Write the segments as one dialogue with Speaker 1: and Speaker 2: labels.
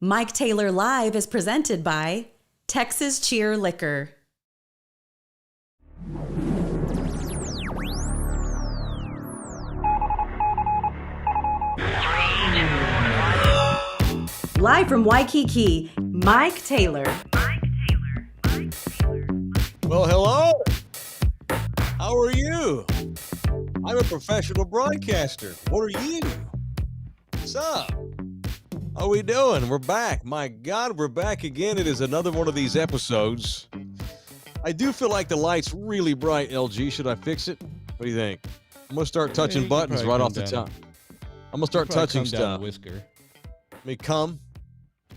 Speaker 1: Mike Taylor Live is presented by Texas Cheer Liquor. Live from Waikiki, Mike Taylor.
Speaker 2: Well, hello. How are you? I'm a professional broadcaster. What are you? What's up? How are we doing? We're back. My God, we're back again. It is another one of these episodes. I do feel like the light's really bright, LG. Should I fix it? What do you think? I'm going to start touching buttons right off the top. I'm going to start touching stuff.
Speaker 3: Whisker.
Speaker 2: Let me come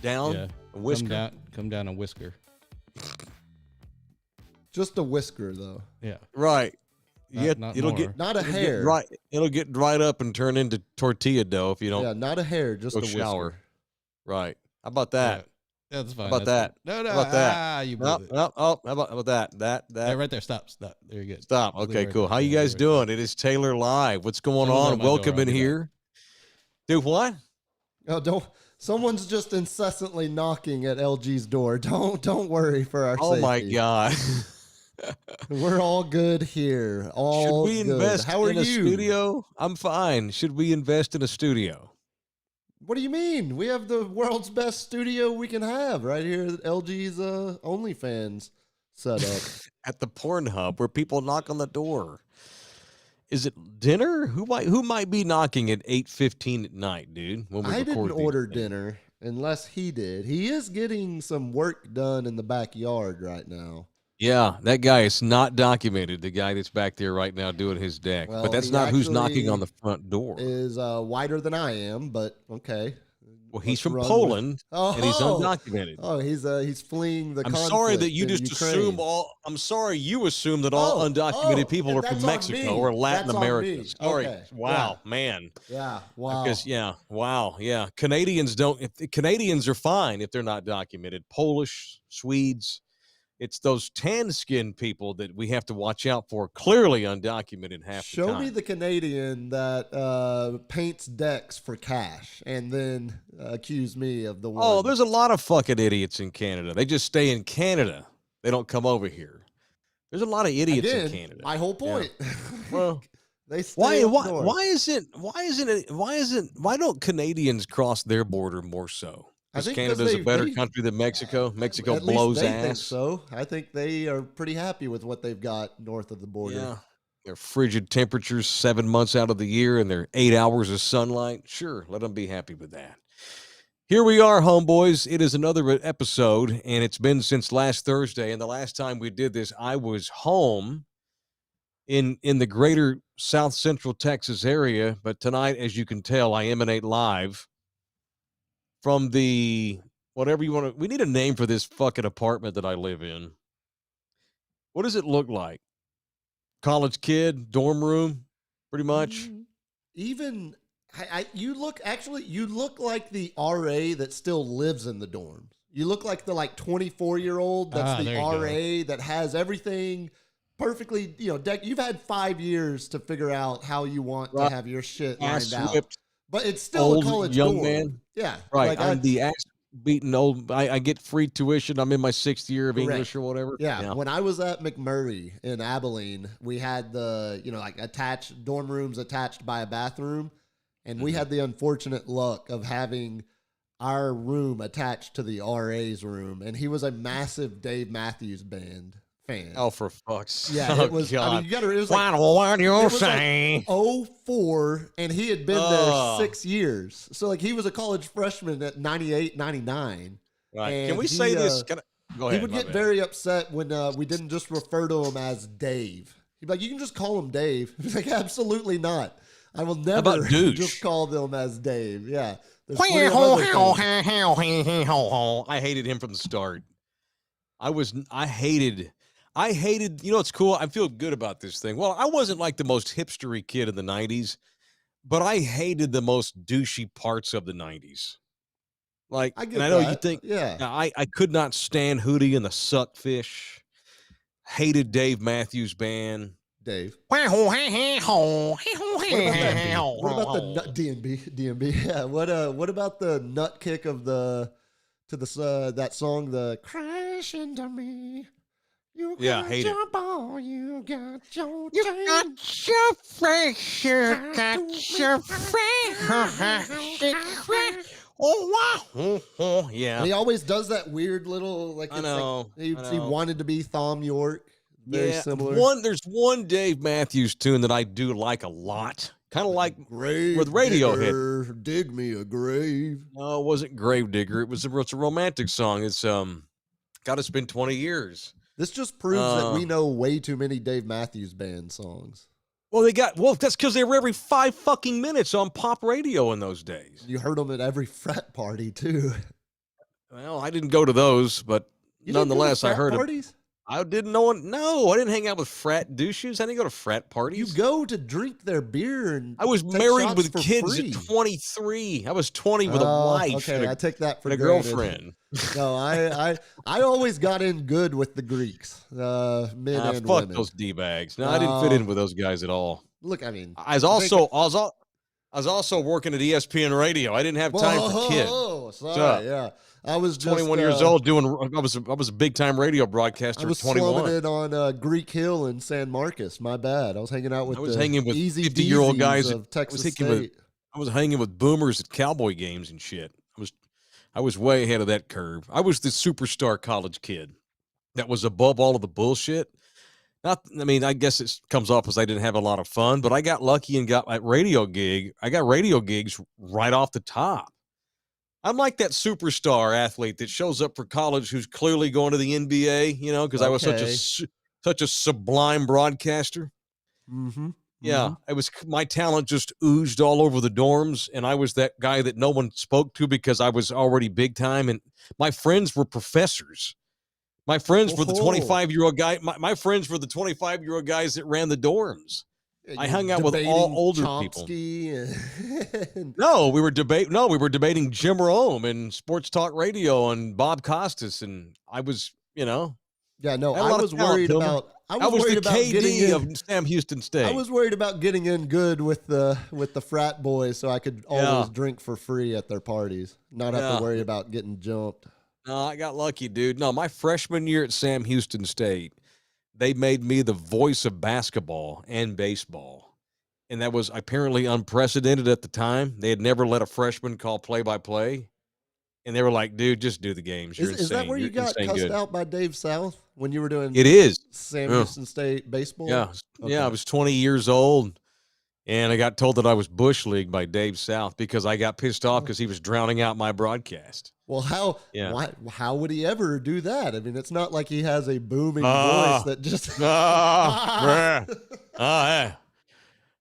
Speaker 2: down a whisker.
Speaker 3: Come down a whisker.
Speaker 4: Just a whisker, though.
Speaker 3: Yeah.
Speaker 2: Right.
Speaker 3: It'll
Speaker 2: get
Speaker 4: not a hair.
Speaker 2: It'll get dried up and turn into tortilla dough if you don't.
Speaker 4: Yeah, not a hair, just a
Speaker 2: shower.
Speaker 4: whisker.
Speaker 2: Right. How about that?
Speaker 3: Yeah, that's fine.
Speaker 2: How about that?
Speaker 3: No.
Speaker 2: How about that?
Speaker 3: You
Speaker 2: how about that? That.
Speaker 3: Yeah, right there. Stop. There you go.
Speaker 2: Stop. Okay, cool. How you guys doing? It is Taylor Live. What's going on? Welcome in here. Do what?
Speaker 4: Oh, don't. Someone's just incessantly knocking at LG's door. Don't worry for our safety.
Speaker 2: Oh my God.
Speaker 4: We're all good here. All
Speaker 2: Should we
Speaker 4: good.
Speaker 2: invest
Speaker 4: How are
Speaker 2: in a
Speaker 4: you?
Speaker 2: studio? I'm fine. Should we invest in a studio?
Speaker 4: What do you mean? We have the world's best studio we can have right here at LG's OnlyFans setup.
Speaker 2: At the Pornhub where people knock on the door. Is it dinner? Who might be knocking at 8:15 at night, dude? When we
Speaker 4: I didn't order
Speaker 2: things?
Speaker 4: dinner unless he did. He is getting some work done in the backyard right now.
Speaker 2: Yeah, that guy is not documented, the guy that's back there right now doing his deck.
Speaker 4: Well,
Speaker 2: but that's not who's knocking on the front door.
Speaker 4: Is whiter than I am, but okay.
Speaker 2: Well, he's from Poland, and he's undocumented.
Speaker 4: Oh, he's fleeing the conflict.
Speaker 2: I'm sorry that you just
Speaker 4: Ukraine.
Speaker 2: assume all. I'm sorry you assume that all undocumented people are from Mexico or Latin America. Sorry.
Speaker 4: Okay.
Speaker 2: Wow, man.
Speaker 4: Yeah. Wow.
Speaker 2: Because yeah. Canadians don't. Canadians are fine if they're not documented. Polish, Swedes. It's those tan-skinned people that we have to watch out for. Clearly undocumented half the time.
Speaker 4: Show me the Canadian that paints decks for cash and then accuse me of the one.
Speaker 2: Oh, there's a lot of fucking idiots in Canada. They just stay in Canada. They don't come over here. There's a lot of idiots in Canada.
Speaker 4: My whole point.
Speaker 2: Yeah. Well,
Speaker 4: they stay
Speaker 2: why don't Canadians cross their border more so? Because Canada's a better country than Mexico. Mexico blows ass.
Speaker 4: Think so. I think they are pretty happy with what they've got north of the border.
Speaker 2: Yeah. Their frigid temperatures 7 months out of the year and their 8 hours of sunlight. Sure, let them be happy with that. Here we are, homeboys. It is another episode, and it's been since last Thursday. And the last time we did this, I was home in the greater South Central Texas area. But tonight, as you can tell, I emanate live from the, whatever you want to, we need a name for this fucking apartment that I live in. What does it look like? College kid, dorm room, pretty much.
Speaker 4: Even, you look like the RA that still lives in the dorms. You look like the 24-year-old that's the RA that has everything perfectly, you've had 5 years to figure out how you want to have your shit lined out. But it's still a college
Speaker 2: young
Speaker 4: dorm.
Speaker 2: Man.
Speaker 4: Yeah.
Speaker 2: Right. I'm the ass-beaten old. I get free tuition. I'm in my 6th year of English or whatever.
Speaker 4: Yeah. When I was at McMurray in Abilene, we had the, attached dorm rooms attached by a bathroom. And we had the unfortunate luck of having our room attached to the RA's room. And he was a massive Dave Matthews Band fan.
Speaker 2: Oh, for fuck's sake.
Speaker 4: Yeah, it was.
Speaker 2: God.
Speaker 4: I mean, it was
Speaker 2: what do you say?
Speaker 4: 04, and he had been there 6 years. So, he was a college freshman at 98, 99.
Speaker 2: Right. Can we say this? Go ahead.
Speaker 4: He would get very upset when we didn't just refer to him as Dave. He'd be like, you can just call him Dave. He's like, absolutely not. I will never just call them as Dave. Yeah.
Speaker 2: I hated him from the start. I hated, it's cool. I feel good about this thing. Well, I wasn't like the most hipstery kid in the 90s, but I hated the most douchey parts of the 90s. I know you think, I could not stand Hootie and the Suckfish. Hated Dave Matthews Band.
Speaker 4: Dave. What about the nut DMB? Yeah. What about the nut kick of the to the that song, the Crash Into Me. You
Speaker 2: Yeah,
Speaker 4: got
Speaker 2: hate
Speaker 4: your
Speaker 2: it.
Speaker 4: ball, you got your
Speaker 2: You
Speaker 4: chain.
Speaker 2: got your face, you got your face. Oh, wow. Yeah.
Speaker 4: And he always does that weird little, like,
Speaker 2: I
Speaker 4: it's
Speaker 2: know.
Speaker 4: like
Speaker 2: I
Speaker 4: he
Speaker 2: know.
Speaker 4: wanted to be Thom Yorke. Very
Speaker 2: Yeah,
Speaker 4: similar.
Speaker 2: there's one Dave Matthews tune that I do like a lot. Kind of like
Speaker 4: Grave
Speaker 2: with Radiohead.
Speaker 4: digger, dig me a grave.
Speaker 2: No, it wasn't Gravedigger. It's a romantic song. It's gotta spend 20 years.
Speaker 4: This just proves that we know way too many Dave Matthews Band songs.
Speaker 2: Well, that's because they were every 5 fucking minutes on pop radio in those days.
Speaker 4: You heard them at every frat party too.
Speaker 2: Well, I didn't go to those, but nonetheless, I heard
Speaker 4: parties.
Speaker 2: I didn't know. No, I didn't hang out with frat douches. I didn't go to frat parties.
Speaker 4: You go to drink their beer and
Speaker 2: I was
Speaker 4: take
Speaker 2: married
Speaker 4: shots
Speaker 2: with
Speaker 4: for
Speaker 2: kids
Speaker 4: free.
Speaker 2: at 23. I was 20 with a wife.
Speaker 4: Okay, I take that for
Speaker 2: a
Speaker 4: granted.
Speaker 2: girlfriend.
Speaker 4: No, I always got in good with the Greeks, men and
Speaker 2: fuck
Speaker 4: women.
Speaker 2: those D-bags. No, I didn't fit in with those guys at all.
Speaker 4: Look, I mean,
Speaker 2: I was also working at ESPN Radio. I didn't have time for kids.
Speaker 4: Oh, sorry, yeah. I was just
Speaker 2: 21 years old I was a big time radio broadcaster
Speaker 4: I was
Speaker 2: at 21.
Speaker 4: slumming it on Greek Hill in San Marcos. My bad. I was hanging out with easy
Speaker 2: 50-year-old guys
Speaker 4: of Texas
Speaker 2: I
Speaker 4: State.
Speaker 2: was hanging with boomers at Cowboy games and shit. I was way ahead of that curve. I was the superstar college kid that was above all of the bullshit. I guess it comes off as I didn't have a lot of fun, but I got lucky and got a radio gig. I got radio gigs right off the top. I'm like that superstar athlete that shows up for college who's clearly going to the NBA, because I was such a sublime broadcaster.
Speaker 4: Mm-hmm.
Speaker 2: Yeah, my talent just oozed all over the dorms, and I was that guy that no one spoke to because I was already big time, and my friends were professors. My friends were the 25-year-old guy. My friends were the 25-year-old guys that ran the dorms. I hung out with all older
Speaker 4: Chomsky
Speaker 2: people. No, we were debating Jim Rome and Sports Talk Radio and Bob Costas, and I was,
Speaker 4: Yeah, no, I was worried about. I was worried
Speaker 2: the
Speaker 4: about
Speaker 2: KD of Sam Houston State.
Speaker 4: I was worried about getting in good with the frat boys, so I could always drink for free at their parties, not have to worry about getting jumped.
Speaker 2: No, I got lucky, dude. No, my freshman year at Sam Houston State, they made me the voice of basketball and baseball. And that was apparently unprecedented at the time. They had never let a freshman call play-by-play. And they were like, dude, just do the games. You're insane.
Speaker 4: Is that where you got cussed out by Dave South when you were doing Sam Houston State baseball?
Speaker 2: Yeah.
Speaker 4: Okay.
Speaker 2: Yeah, I was 20 years old. And I got told that I was Bush League by Dave South because I got pissed off because he was drowning out my broadcast.
Speaker 4: Well, how would he ever do that? I mean, it's not like he has a booming voice that just...
Speaker 2: Hey,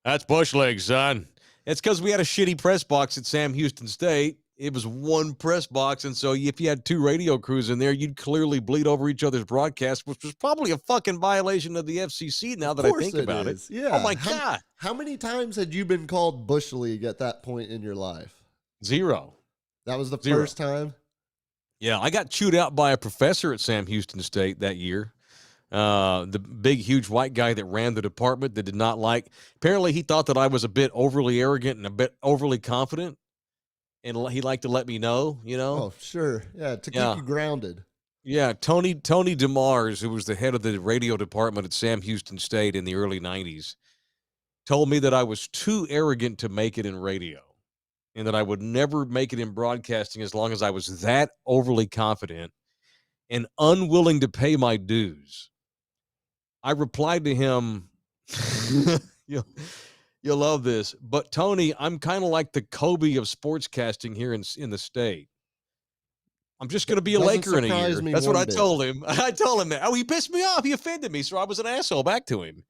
Speaker 2: that's Bush League, son. It's because we had a shitty press box at Sam Houston State. It was one press box, and so if you had 2 radio crews in there, you'd clearly bleed over each other's broadcast, which was probably a fucking violation of the FCC now that I think about it.
Speaker 4: Yeah.
Speaker 2: Oh, my God.
Speaker 4: How many times had you been called Bush League at that point in your life?
Speaker 2: 0.
Speaker 4: That was the first time?
Speaker 2: Yeah, I got chewed out by a professor at Sam Houston State that year. The big, huge white guy that ran the department that did not like... Apparently, he thought that I was a bit overly arrogant and a bit overly confident. And he liked to let me know,
Speaker 4: Oh, sure. Yeah, to keep you grounded.
Speaker 2: Yeah, Tony DeMars, who was the head of the radio department at Sam Houston State in the early 90s, told me that I was too arrogant to make it in radio and that I would never make it in broadcasting as long as I was that overly confident and unwilling to pay my dues. I replied to him, You'll love this. But, Tony, I'm kind of like the Kobe of sportscasting here in the state. I'm just going to be a Laker in a year. That's what I told him. I told him that. Oh, he pissed me off. He offended me, so I was an asshole back to him.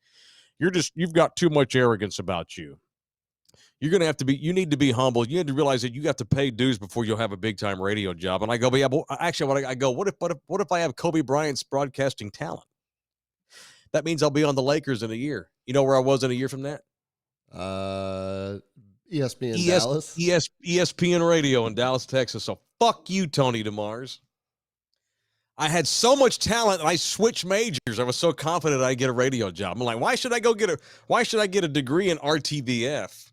Speaker 2: You've got too much arrogance about you. You're going to have to be, you need to be humble. You need to realize that you got to pay dues before you'll have a big-time radio job. And I go, yeah, actually, what if I have Kobe Bryant's broadcasting talent? That means I'll be on the Lakers in a year. You know where I was in a year from that?
Speaker 4: ESPN Dallas.
Speaker 2: ESPN Radio in Dallas, Texas. So fuck you, Tony DeMars. I had so much talent I switched majors. I was so confident I'd get a radio job. I'm like, why should I get a degree in RTVF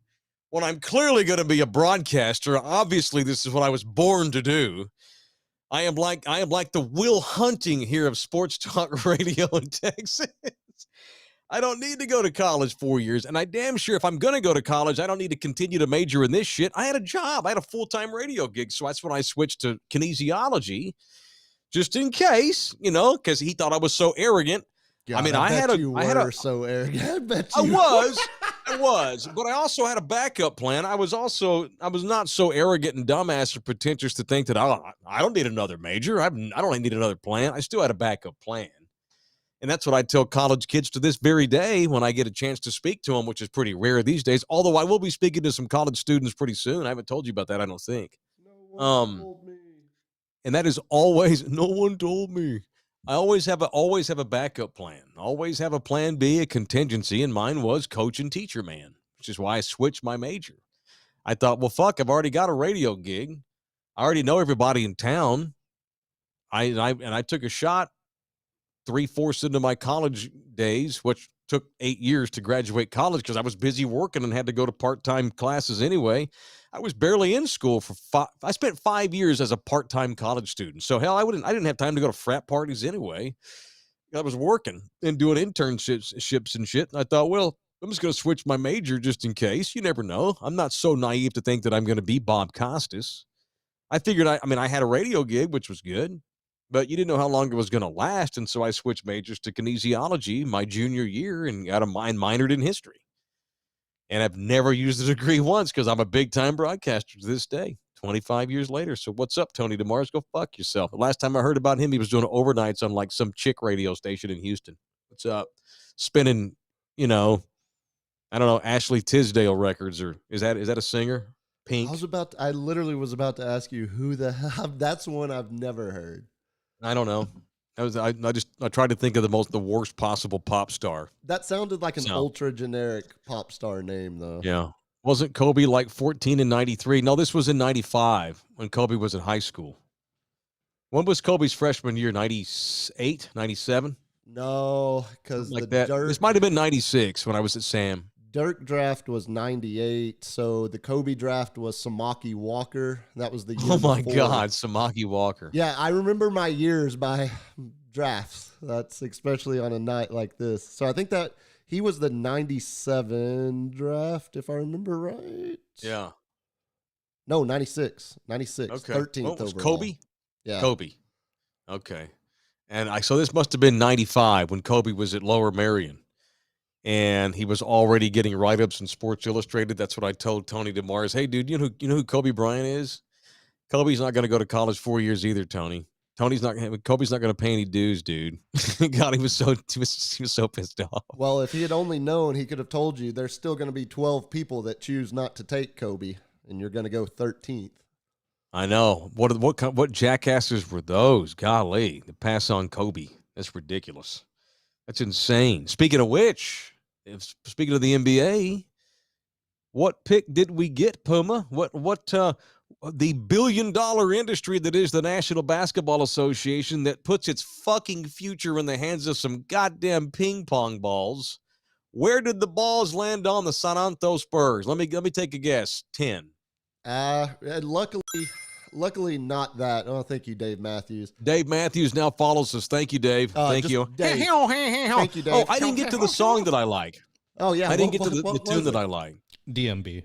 Speaker 2: when I'm clearly going to be a broadcaster? Obviously, this is what I was born to do. I am like the Will Hunting here of sports talk radio in Texas. I don't need to go to college 4 years, and I damn sure if I'm going to go to college, I don't need to continue to major in this shit. I had a job. I had a full-time radio gig, so that's when I switched to kinesiology, just in case, because he thought I was so arrogant.
Speaker 4: God,
Speaker 2: I mean,
Speaker 4: I
Speaker 2: had a
Speaker 4: so arrogant. I bet
Speaker 2: I
Speaker 4: you
Speaker 2: was, but I also had a backup plan. I was not so arrogant and dumbass or pretentious to think that I don't need another major. I don't need another plan. I still had a backup plan. And that's what I tell college kids to this very day when I get a chance to speak to them, which is pretty rare these days. Although I will be speaking to some college students pretty soon. I haven't told you about that, I don't think.
Speaker 4: No one told me.
Speaker 2: And that is always, no one told me. I always have a backup plan. Always have a plan B, a contingency, and mine was coach and teacher man, which is why I switched my major. I thought, well, fuck, I've already got a radio gig. I already know everybody in town. I took a shot 3/4 into my college days, which took 8 years to graduate college because I was busy working and had to go to part-time classes anyway. I was barely in school I spent 5 years as a part-time college student. So hell, I didn't have time to go to frat parties anyway. I was working and doing internships and shit. And I thought, well, I'm just going to switch my major just in case. You never know. I'm not so naive to think that I'm going to be Bob Costas. I figured I had a radio gig, which was good, but you didn't know how long it was going to last. And so I switched majors to kinesiology my junior year and got minored in history. And I've never used the degree once because I'm a big-time broadcaster to this day, 25 years later. So what's up, Tony DeMars? Go fuck yourself. The last time I heard about him, he was doing overnights on like some chick radio station in Houston. What's up? Spinning, I don't know, Ashley Tisdale records, or is that a singer? Pink.
Speaker 4: I literally was about to ask you who the hell. That's one I've never heard.
Speaker 2: I don't know. I tried to think of the worst possible pop star.
Speaker 4: That sounded like an ultra generic pop star name, though.
Speaker 2: Yeah. Wasn't Kobe like 14 in 93? No, this was in 95 when Kobe was in high school. When was Kobe's freshman year? 98, 97?
Speaker 4: No, because
Speaker 2: like that. This might have been 96 when I was at Sam.
Speaker 4: Dirk draft was 98, so the Kobe draft was Samaki Walker. That was the year
Speaker 2: Oh my
Speaker 4: before.
Speaker 2: God, Samaki Walker.
Speaker 4: Yeah, I remember my years by drafts. That's especially on a night like this. So I think that he was the 97 draft, if I remember right.
Speaker 2: Yeah.
Speaker 4: No, 96. 96.
Speaker 2: Okay.
Speaker 4: 13th
Speaker 2: was
Speaker 4: overall.
Speaker 2: Kobe?
Speaker 4: Yeah.
Speaker 2: Kobe. Okay. And so this must have been 95 when Kobe was at Lower Merion. And he was already getting write-ups in Sports Illustrated. That's what I told Tony DeMars. Hey, dude, you know who Kobe Bryant is? Kobe's not going to go to college 4 years either, Tony. Kobe's not going to pay any dues, dude. God, he was so pissed off.
Speaker 4: Well, if he had only known, he could have told you there's still going to be 12 people that choose not to take Kobe, and you're going to go 13th.
Speaker 2: I know. What jackasses were those? Golly, to pass on Kobe. That's ridiculous. That's insane. Speaking of which, speaking of the NBA, what pick did we get, Puma? What the billion-dollar industry that is the National Basketball Association that puts its fucking future in the hands of some goddamn ping pong balls. Where did the balls land on the San Antonio Spurs? Let me take a guess. 10.
Speaker 4: Luckily not that. Oh, thank you, Dave Matthews.
Speaker 2: Dave Matthews now follows us. Thank you, Dave. Thank you.
Speaker 4: Dave. Thank you, Dave.
Speaker 2: Oh, I didn't get to the song that I like.
Speaker 4: Oh, yeah.
Speaker 2: I didn't get to the tune that I like.
Speaker 3: DMB.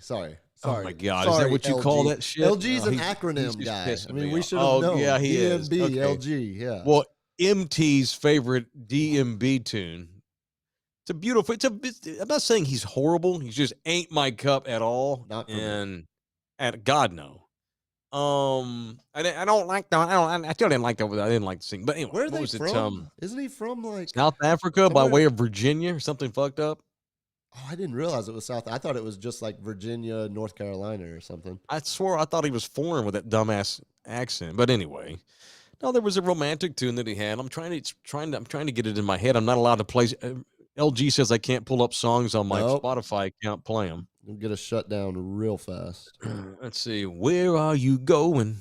Speaker 4: Sorry.
Speaker 2: Oh, my God.
Speaker 4: Sorry,
Speaker 2: is that what you
Speaker 4: LG.
Speaker 2: call that shit?
Speaker 4: LG's an acronym guy. I mean, we should have known.
Speaker 2: Yeah, he is.
Speaker 4: DMB,
Speaker 2: Okay.
Speaker 4: LG, yeah.
Speaker 2: Well, MT's favorite DMB tune. It's a beautiful. I'm not saying he's horrible. He just ain't my cup at all.
Speaker 4: Not for
Speaker 2: me. And God, no. I don't like that. I still didn't like that. I didn't like to sing. But anyway,
Speaker 4: Where are they
Speaker 2: was
Speaker 4: from? Isn't he from like
Speaker 2: South Africa by way of Virginia or something fucked up?
Speaker 4: Oh, I didn't realize it was South. I thought it was just like Virginia, North Carolina or something.
Speaker 2: I swore I thought he was foreign with that dumbass accent. But anyway, no, there was a romantic tune that he had. I'm trying to get it in my head. I'm not allowed to play. LG says I can't pull up songs on my Spotify account, play them.
Speaker 4: You'll get a shutdown real fast.
Speaker 2: Let's see. Where are you going?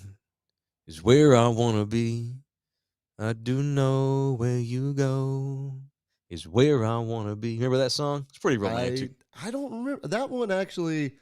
Speaker 2: Is where I want to be. I do know where you go. Is where I want to be. Remember that song? It's pretty romantic.
Speaker 4: I don't remember that one. Actually,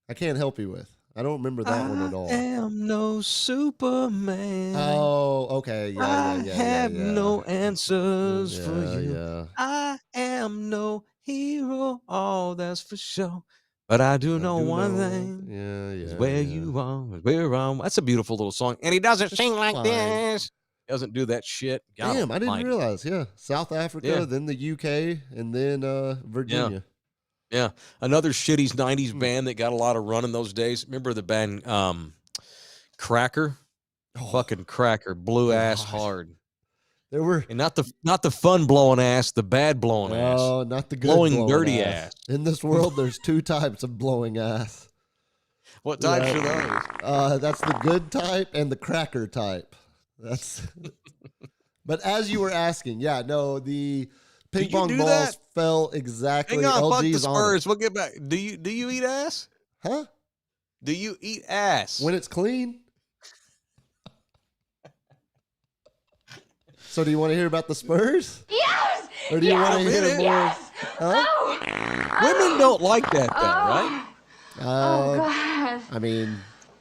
Speaker 4: I can't help you with. I don't remember that one at all.
Speaker 2: I am no Superman.
Speaker 4: Oh, okay. Yeah,
Speaker 2: I
Speaker 4: yeah, yeah,
Speaker 2: have
Speaker 4: yeah, yeah.
Speaker 2: no answers for you.
Speaker 4: Yeah.
Speaker 2: I am no hero. Oh, that's for sure. But I do know one thing.
Speaker 4: Yeah,
Speaker 2: Is
Speaker 4: yeah.
Speaker 2: where you are, is where I'm. That's a beautiful little song. And he doesn't sing like
Speaker 4: fine.
Speaker 2: this. He doesn't do that shit. God
Speaker 4: Damn, I didn't
Speaker 2: almighty.
Speaker 4: realize. Yeah. South Africa,
Speaker 2: Yeah.
Speaker 4: then the UK, and then Virginia.
Speaker 2: Yeah. Another shitty 90s band that got a lot of run in those days. Remember the band Cracker?
Speaker 4: Oh,
Speaker 2: Fucking Cracker. Blew ass
Speaker 4: God.
Speaker 2: hard.
Speaker 4: There were
Speaker 2: And not the fun blowing ass, the bad blowing ass.
Speaker 4: no, not the good
Speaker 2: Blowing dirty ass.
Speaker 4: In this world, there's two types of blowing ass.
Speaker 2: What types are those?
Speaker 4: That's the good type and the cracker type. That's. But as you were asking, yeah, no, the ping pong
Speaker 2: do
Speaker 4: balls
Speaker 2: that?
Speaker 4: fell exactly.
Speaker 2: Hang on, fuck the
Speaker 4: LG's on it.
Speaker 2: Spurs. We'll get back. Do you eat ass?
Speaker 4: Huh?
Speaker 2: Do you eat ass?
Speaker 4: When it's clean. So do you want to hear about the Spurs?
Speaker 5: Yes!
Speaker 4: Or do you want to hear
Speaker 2: Yes!
Speaker 4: more?
Speaker 5: Yes!
Speaker 4: Huh?
Speaker 5: Oh!
Speaker 2: Women don't like that though, right?
Speaker 5: Oh, God.
Speaker 4: I mean,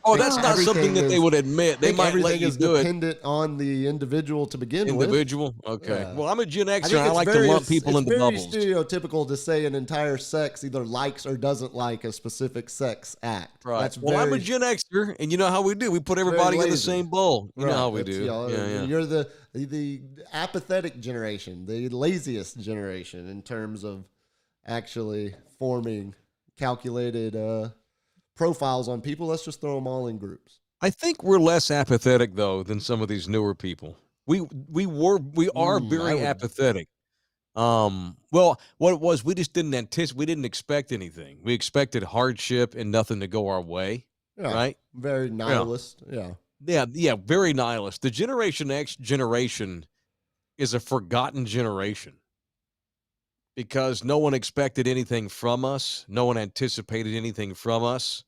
Speaker 2: Oh, that's not something
Speaker 4: everything
Speaker 2: that they
Speaker 4: is-
Speaker 2: would admit. They
Speaker 4: think
Speaker 2: might let
Speaker 4: everything
Speaker 2: you
Speaker 4: is
Speaker 2: do it.
Speaker 4: dependent on the individual to begin with.
Speaker 2: Individual? Okay.
Speaker 4: Yeah.
Speaker 2: Well, I'm a Gen
Speaker 4: I
Speaker 2: Xer.
Speaker 4: think
Speaker 2: I
Speaker 4: it's
Speaker 2: like to
Speaker 4: very-
Speaker 2: lump people
Speaker 4: it's
Speaker 2: into
Speaker 4: very
Speaker 2: bubbles.
Speaker 4: stereotypical to say an entire sex either likes or doesn't like a specific sex act.
Speaker 2: Right.
Speaker 4: That's
Speaker 2: Well, I'm a
Speaker 4: very,
Speaker 2: Gen Xer, and you know how we do. We put everybody in the
Speaker 4: lazy.
Speaker 2: same bowl. You know how we
Speaker 4: that's,
Speaker 2: do.
Speaker 4: you know,
Speaker 2: Yeah.
Speaker 4: You're the apathetic generation, the laziest generation in terms of actually forming calculated profiles on people. Let's just throw them all in groups.
Speaker 2: I think we're less apathetic though than some of these newer people. We are very apathetic. Well, what it was, we just didn't anticipate. We didn't expect anything. We expected hardship and nothing to go our way.
Speaker 4: Yeah,
Speaker 2: Right?
Speaker 4: very nihilist. Yeah.
Speaker 2: Yeah, very nihilist. The Generation X generation is a forgotten generation because no one expected anything from us. No one anticipated anything from us.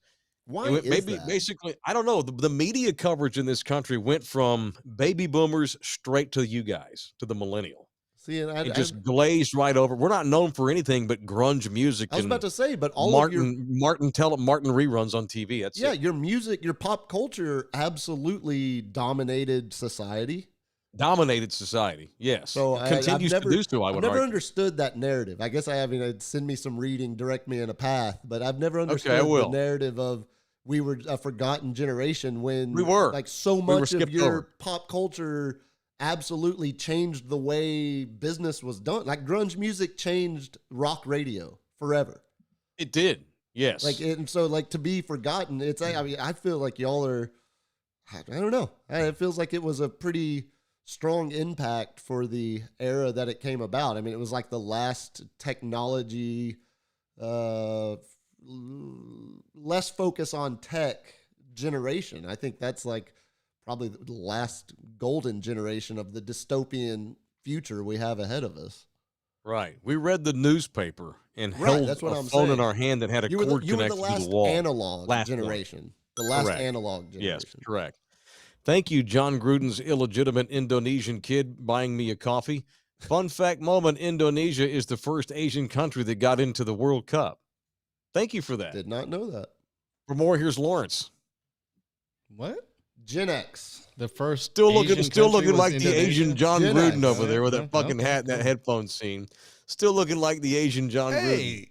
Speaker 4: Why
Speaker 2: It
Speaker 4: is that?
Speaker 2: basically, I don't know. The media coverage in this country went from baby boomers straight to you guys, to the millennial.
Speaker 4: See, and
Speaker 2: It just glazed right over. We're not known for anything but grunge music
Speaker 4: I was
Speaker 2: and
Speaker 4: about to say, but all of your
Speaker 2: Martin reruns on TV. That's it.
Speaker 4: your music, your pop culture absolutely dominated society.
Speaker 2: Dominated society. Yes.
Speaker 4: So
Speaker 2: Continues to do so, I
Speaker 4: I've
Speaker 2: would
Speaker 4: never
Speaker 2: argue.
Speaker 4: understood that narrative. I guess I haven't. Send me some reading, direct me in a path. But I've never understood
Speaker 2: I
Speaker 4: the
Speaker 2: will.
Speaker 4: narrative of we were a forgotten generation when
Speaker 2: We were.
Speaker 4: like so
Speaker 2: We were
Speaker 4: much of
Speaker 2: skipped
Speaker 4: your
Speaker 2: over.
Speaker 4: pop culture absolutely changed the way business was done. Like grunge music changed rock radio forever.
Speaker 2: It did. Yes.
Speaker 4: Like and so like to be forgotten. It's I mean I feel like y'all are. I don't know. It feels like it was a pretty strong impact for the era that it came about. I mean, it was like the last technology, less focus on tech generation. I think that's like probably the last golden generation of the dystopian future we have ahead of us.
Speaker 2: Right. We read the newspaper and
Speaker 4: Right,
Speaker 2: held
Speaker 4: that's what
Speaker 2: a
Speaker 4: I'm
Speaker 2: phone in
Speaker 4: saying.
Speaker 2: our hand that had a
Speaker 4: You were
Speaker 2: cord
Speaker 4: the
Speaker 2: connected to
Speaker 4: last
Speaker 2: the wall.
Speaker 4: analog
Speaker 2: Last one.
Speaker 4: generation. The last
Speaker 2: Correct.
Speaker 4: analog generation.
Speaker 2: Yes, correct. Thank you, John Gruden's illegitimate Indonesian kid buying me a coffee. Fun fact moment, Indonesia is the first Asian country that got into the World Cup. Thank you for that.
Speaker 4: Did not know that.
Speaker 2: For more, here's Lawrence.
Speaker 3: What?
Speaker 4: Gen X.
Speaker 3: The first
Speaker 2: Still
Speaker 3: Asian
Speaker 2: looking
Speaker 3: country was
Speaker 2: like the
Speaker 3: Indonesia?
Speaker 2: Asian John
Speaker 4: Gen
Speaker 2: Gruden
Speaker 4: X.
Speaker 2: over there with
Speaker 3: Yeah,
Speaker 2: that fucking hat and that headphone scene. Still looking like the Asian John Gruden.
Speaker 3: Hey,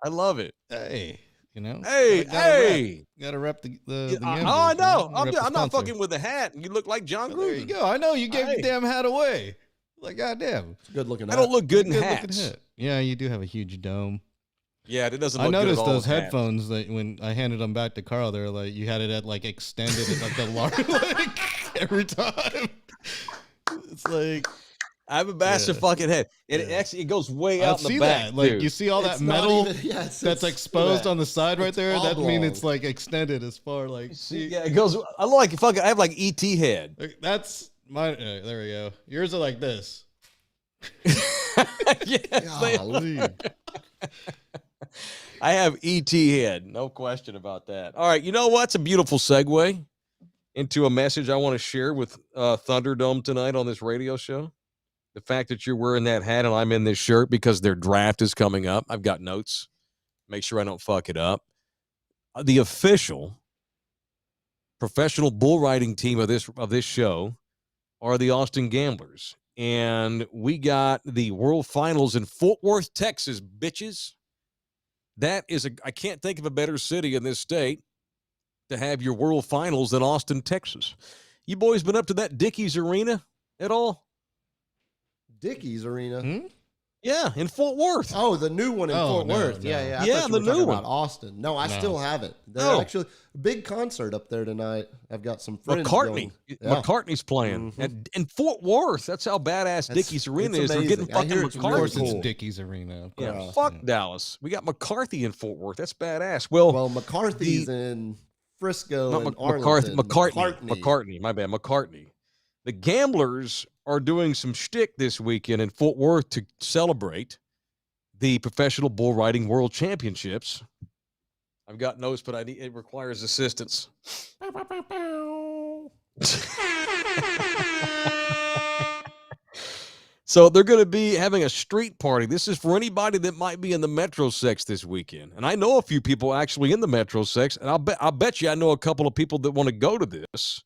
Speaker 2: I love it.
Speaker 3: hey, you know.
Speaker 2: Hey, hey.
Speaker 3: Gotta rep the
Speaker 2: Yeah,
Speaker 3: the
Speaker 2: I
Speaker 3: members,
Speaker 2: know.
Speaker 3: you know,
Speaker 2: I'm
Speaker 3: rep the
Speaker 2: not
Speaker 3: sponsor.
Speaker 2: fucking with the hat. You look like John
Speaker 3: Well, there you
Speaker 2: Gruden.
Speaker 3: go. I know you gave
Speaker 2: Hey.
Speaker 3: the damn hat away. Like goddamn.
Speaker 4: Good looking.
Speaker 2: I don't look good in
Speaker 3: Good looking
Speaker 2: hats.
Speaker 3: hat. Yeah, you do have a huge dome.
Speaker 2: Yeah, it doesn't
Speaker 3: I
Speaker 2: look good at
Speaker 3: noticed
Speaker 2: all
Speaker 3: those
Speaker 2: with hats.
Speaker 3: headphones that when I handed them back to Carl, they're like you had it at like extended at like the large like every time. It's like
Speaker 2: I have a massive fucking head. And it actually it goes way out in
Speaker 3: see
Speaker 2: the back.
Speaker 3: that. Like
Speaker 2: too.
Speaker 3: you see all that
Speaker 4: It's not
Speaker 3: metal
Speaker 4: even- yeah, it's-
Speaker 3: that's
Speaker 4: it's-
Speaker 3: exposed
Speaker 4: yeah.
Speaker 3: on the side right
Speaker 4: It's
Speaker 3: there. That means
Speaker 4: oblong.
Speaker 3: it's like extended as far like
Speaker 2: See, yeah, it goes. I look like fucking. I have like ET head.
Speaker 3: like, that's my. There we go. Yours are like this.
Speaker 2: Yes, they-
Speaker 4: Golly.
Speaker 2: I have ET head. No question about that. All right, you know what's a beautiful segue into a message I want to share with Thunderdome tonight on this radio show. The fact that you're wearing that hat and I'm in this shirt because their draft is coming up. I've got notes. Make sure I don't fuck it up. The official professional bull riding team of this show are the Austin Gamblers. And we got the World Finals in Fort Worth, Texas, bitches. That is I can't think of a better city in this state to have your World Finals than Austin, Texas. You boys been up to that Dickies Arena at all?
Speaker 4: Dickies Arena?
Speaker 2: Yeah, in Fort Worth.
Speaker 4: Oh, the new one in Fort Worth.
Speaker 2: No.
Speaker 4: Yeah. I
Speaker 2: Yeah,
Speaker 4: thought you were
Speaker 2: the
Speaker 4: talking
Speaker 2: new one.
Speaker 4: about Austin. No, I still haven't. They're actually big concert up there tonight. I've got some friends
Speaker 2: McCartney's playing in Fort Worth. That's how badass Dickies Arena is. They're getting fucking
Speaker 3: Of course,
Speaker 2: McCarthy.
Speaker 3: it's Dickies Arena. Of course.
Speaker 2: Yeah, fuck Dallas. We got McCarthy in Fort Worth. That's badass. Well,
Speaker 4: McCarthy's in Frisco and Arlington.
Speaker 2: McCartney. My bad. McCartney. The Gamblers are doing some shtick this weekend in Fort Worth to celebrate the Professional Bull Riding World Championships. I've got notes, but it requires assistance. So they're going to be having a street party. This is for anybody that might be in the Metro Sex this weekend. And I know a few people actually in the Metro Sex, and I'll bet you I know a couple of people that want to go to this.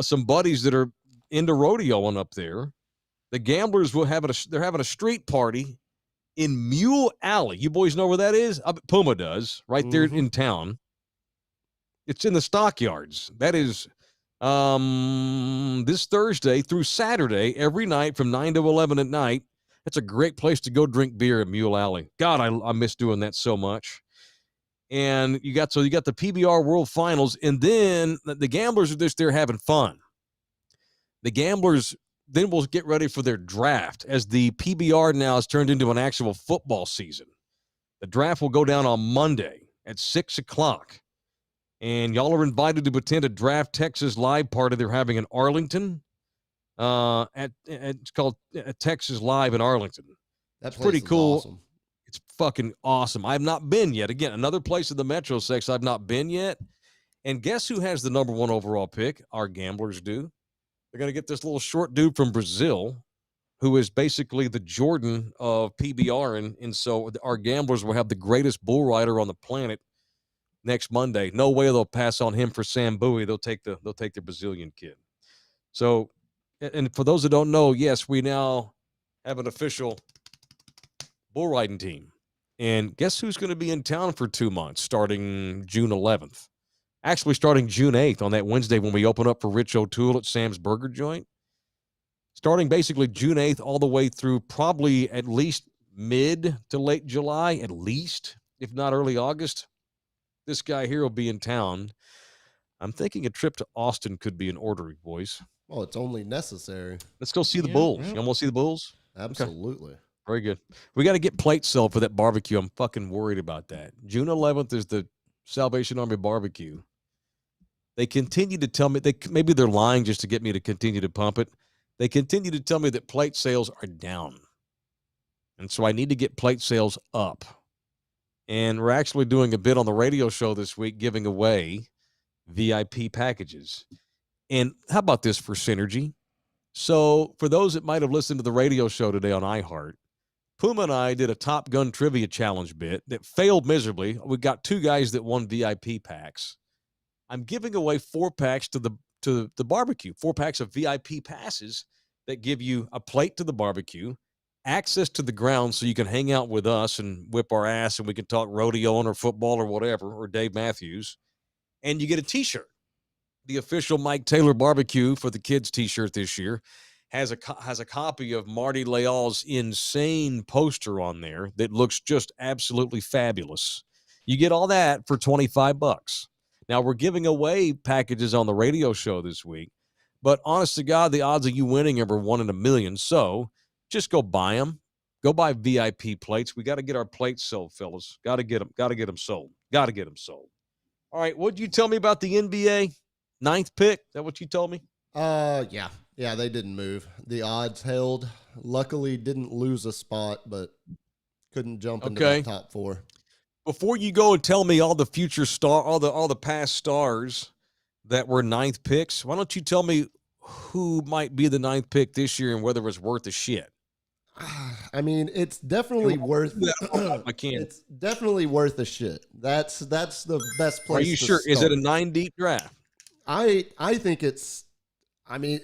Speaker 2: Some buddies that are into rodeoing up there. The Gamblers they're having a street party in Mule Alley. You boys know where that is? Puma does, right there in town. It's in the stockyards. That is this Thursday through Saturday, every night from 9 to 11 at night. That's a great place to go drink beer at Mule Alley. God, I miss doing that so much. And you got the PBR World Finals, and then the Gamblers are just there having fun. The Gamblers then will get ready for their draft, as the PBR now has turned into an actual football season. The draft will go down on Monday at 6 o'clock. And y'all are invited to attend a Draft Texas Live party they're having in Arlington. It's called Texas Live in Arlington.
Speaker 4: That's
Speaker 2: pretty cool.
Speaker 4: Awesome.
Speaker 2: It's fucking awesome. I've not been yet. Again, another place in the Metro Sex I've not been yet. And guess who has the number one overall pick? Our Gamblers do. They're going to get this little short dude from Brazil, who is basically the Jordan of PBR. And so our Gamblers will have the greatest bull rider on the planet next Monday. No way they'll pass on him for Sam Bowie. They'll take the Brazilian kid. So, and for those that don't know, yes, we now have an official bull riding team. And guess who's going to be in town for 2 months, starting June 11th? Actually, starting June 8th on that Wednesday when we open up for Rich O'Toole at Sam's Burger Joint. Starting basically June 8th all the way through probably at least mid to late July, at least, if not early August. This guy here will be in town. I'm thinking a trip to Austin could be in order, boys.
Speaker 4: Well, it's only necessary.
Speaker 2: Let's go see the Bulls. Yeah. You want to see the Bulls?
Speaker 4: Absolutely.
Speaker 2: Okay. Very good. We got to get plate sold for that barbecue. I'm fucking worried about that. June 11th is the Salvation Army barbecue. They continue to tell me, maybe they're lying just to get me to continue to pump it. They continue to tell me that plate sales are down. And so I need to get plate sales up. And we're actually doing a bit on the radio show this week, giving away VIP packages. And how about this for synergy? So for those that might have listened to the radio show today on iHeart, Puma and I did a Top Gun trivia challenge bit that failed miserably. We got 2 guys that won VIP packs. I'm giving away 4 packs to the barbecue, 4 packs of VIP passes that give you a plate to the barbecue, access to the ground so you can hang out with us and whip our ass and we can talk rodeoing or football or whatever, or Dave Matthews, and you get a T-shirt. The official Mike Taylor barbecue for the kids T-shirt this year has a copy of Marty Leal's insane poster on there that looks just absolutely fabulous. You get all that for $25. Now, we're giving away packages on the radio show this week, but honest to God, the odds of you winning are 1 in a million. So just go buy them. Go buy VIP plates. We got to get our plates sold, fellas. Got to get them sold. All right, what'd you tell me about the NBA? 9th pick? Is that what you told me?
Speaker 4: Yeah. Yeah, they didn't move. The odds held. Luckily, didn't lose a spot, but couldn't jump into the top 4.
Speaker 2: Before you go and tell me all the future all the past stars that were 9th picks, why don't you tell me who might be the 9th pick this year and whether it's worth the shit?
Speaker 4: I mean, it's definitely worth.
Speaker 2: I can't.
Speaker 4: It's definitely worth a shit. That's the best place.
Speaker 2: Are you sure?
Speaker 4: Start.
Speaker 2: Is it a 9 deep draft?
Speaker 4: I think it's. I mean,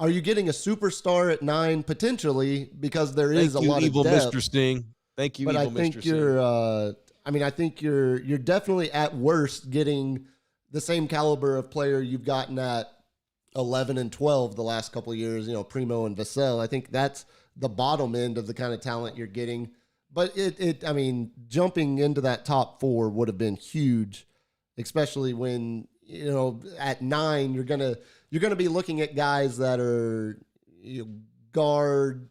Speaker 4: are you getting a superstar at 9 potentially because there is a lot
Speaker 2: evil
Speaker 4: of depth?
Speaker 2: Mr. Sting. Thank you,
Speaker 4: But
Speaker 2: evil
Speaker 4: I think
Speaker 2: Mr.
Speaker 4: you're.
Speaker 2: Sting.
Speaker 4: I think you're definitely at worst getting the same caliber of player you've gotten at 11 and 12 the last couple of years. You know, Primo and Vassell. I think that's the bottom end of the kind of talent you're getting. But I mean, jumping into that top 4 would have been huge, especially when, you know, at 9 you're gonna be looking at guys that are, you know, guard,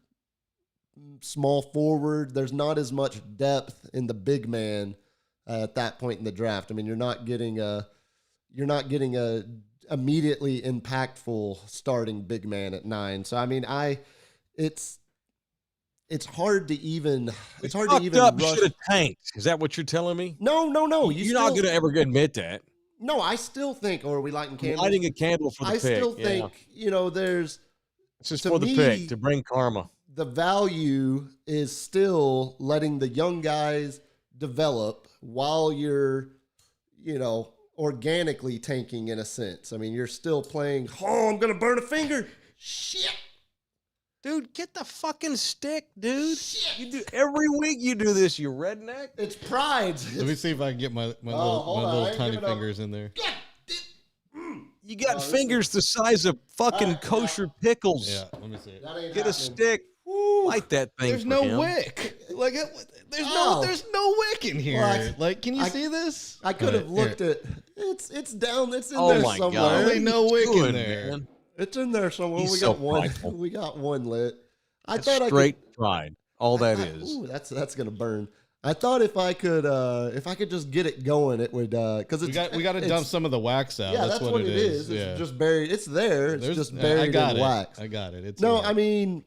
Speaker 4: small forward. There's not as much depth in the big man at that point in the draft. I mean, you're not getting a immediately impactful starting big man at 9. So I mean, it's hard to even
Speaker 2: Up
Speaker 4: rush.
Speaker 2: should have tanked. Is that what you're telling me?
Speaker 4: No.
Speaker 2: You're not going to ever admit that.
Speaker 4: No, I still think, or are we lighting candles?
Speaker 2: Lighting a candle for the
Speaker 4: I
Speaker 2: pick.
Speaker 4: still think, you know, there's
Speaker 2: It's just
Speaker 4: to
Speaker 2: for the
Speaker 4: me,
Speaker 2: pick, to bring karma.
Speaker 4: the value is still letting the young guys develop while you're, you know, organically tanking in a sense. I mean, you're still playing, oh, I'm going to burn a finger. Shit.
Speaker 2: Dude, get the fucking stick, dude. You do every week you do this, you redneck.
Speaker 4: It's pride.
Speaker 3: Let me see if I can get my little tiny fingers in there.
Speaker 2: You got fingers the size of fucking kosher pickles.
Speaker 3: Yeah, let me see it.
Speaker 2: Get a stick. Light that thing.
Speaker 3: There's
Speaker 2: for
Speaker 3: no
Speaker 2: him.
Speaker 3: wick. Like there's
Speaker 4: Oh.
Speaker 3: no wick in here.
Speaker 4: Well,
Speaker 3: like, can you see this?
Speaker 4: I could have
Speaker 3: Alright,
Speaker 4: looked at it's down. It's in
Speaker 2: Oh
Speaker 4: there
Speaker 2: my
Speaker 4: somewhere.
Speaker 2: God.
Speaker 3: Only no wick in
Speaker 2: Doing,
Speaker 3: there.
Speaker 2: man.
Speaker 4: It's in there somewhere.
Speaker 2: He's
Speaker 4: We
Speaker 2: so
Speaker 4: got one.
Speaker 2: prideful.
Speaker 4: We got one lit. I
Speaker 2: That's
Speaker 4: thought
Speaker 2: straight pride. All that
Speaker 4: I,
Speaker 2: is.
Speaker 4: Ooh, that's gonna burn. I thought if I could just get it going, it would because
Speaker 3: We got to dump some of the wax out.
Speaker 4: Yeah, that's what it is.
Speaker 3: Yeah.
Speaker 4: It's just buried. It's there. It's just
Speaker 3: I
Speaker 4: buried
Speaker 3: got
Speaker 4: in
Speaker 3: it.
Speaker 4: wax.
Speaker 3: I got it. It's
Speaker 4: No,
Speaker 3: there.
Speaker 4: I mean,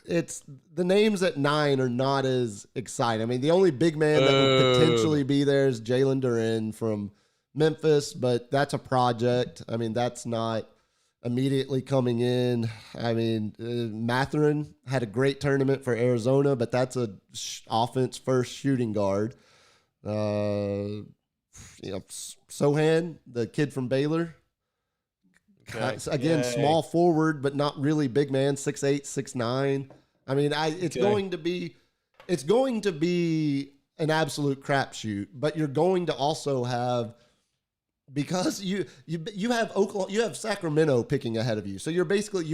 Speaker 4: it's the names at 9 are not as exciting. I mean, the only big man that would potentially be there is Jalen Duren from Memphis, but that's a project. I mean, that's not immediately coming in. I mean, Matherin had a great tournament for Arizona, but that's a offense first shooting guard. You know, Sohan, the kid from Baylor.
Speaker 2: Okay.
Speaker 4: Again,
Speaker 2: Yay.
Speaker 4: small forward, but not really big man, 6'8", 6'9". I mean, it's going to be an absolute crapshoot, but you're going to also have, because you have Oklahoma, you have Sacramento picking ahead of you. So you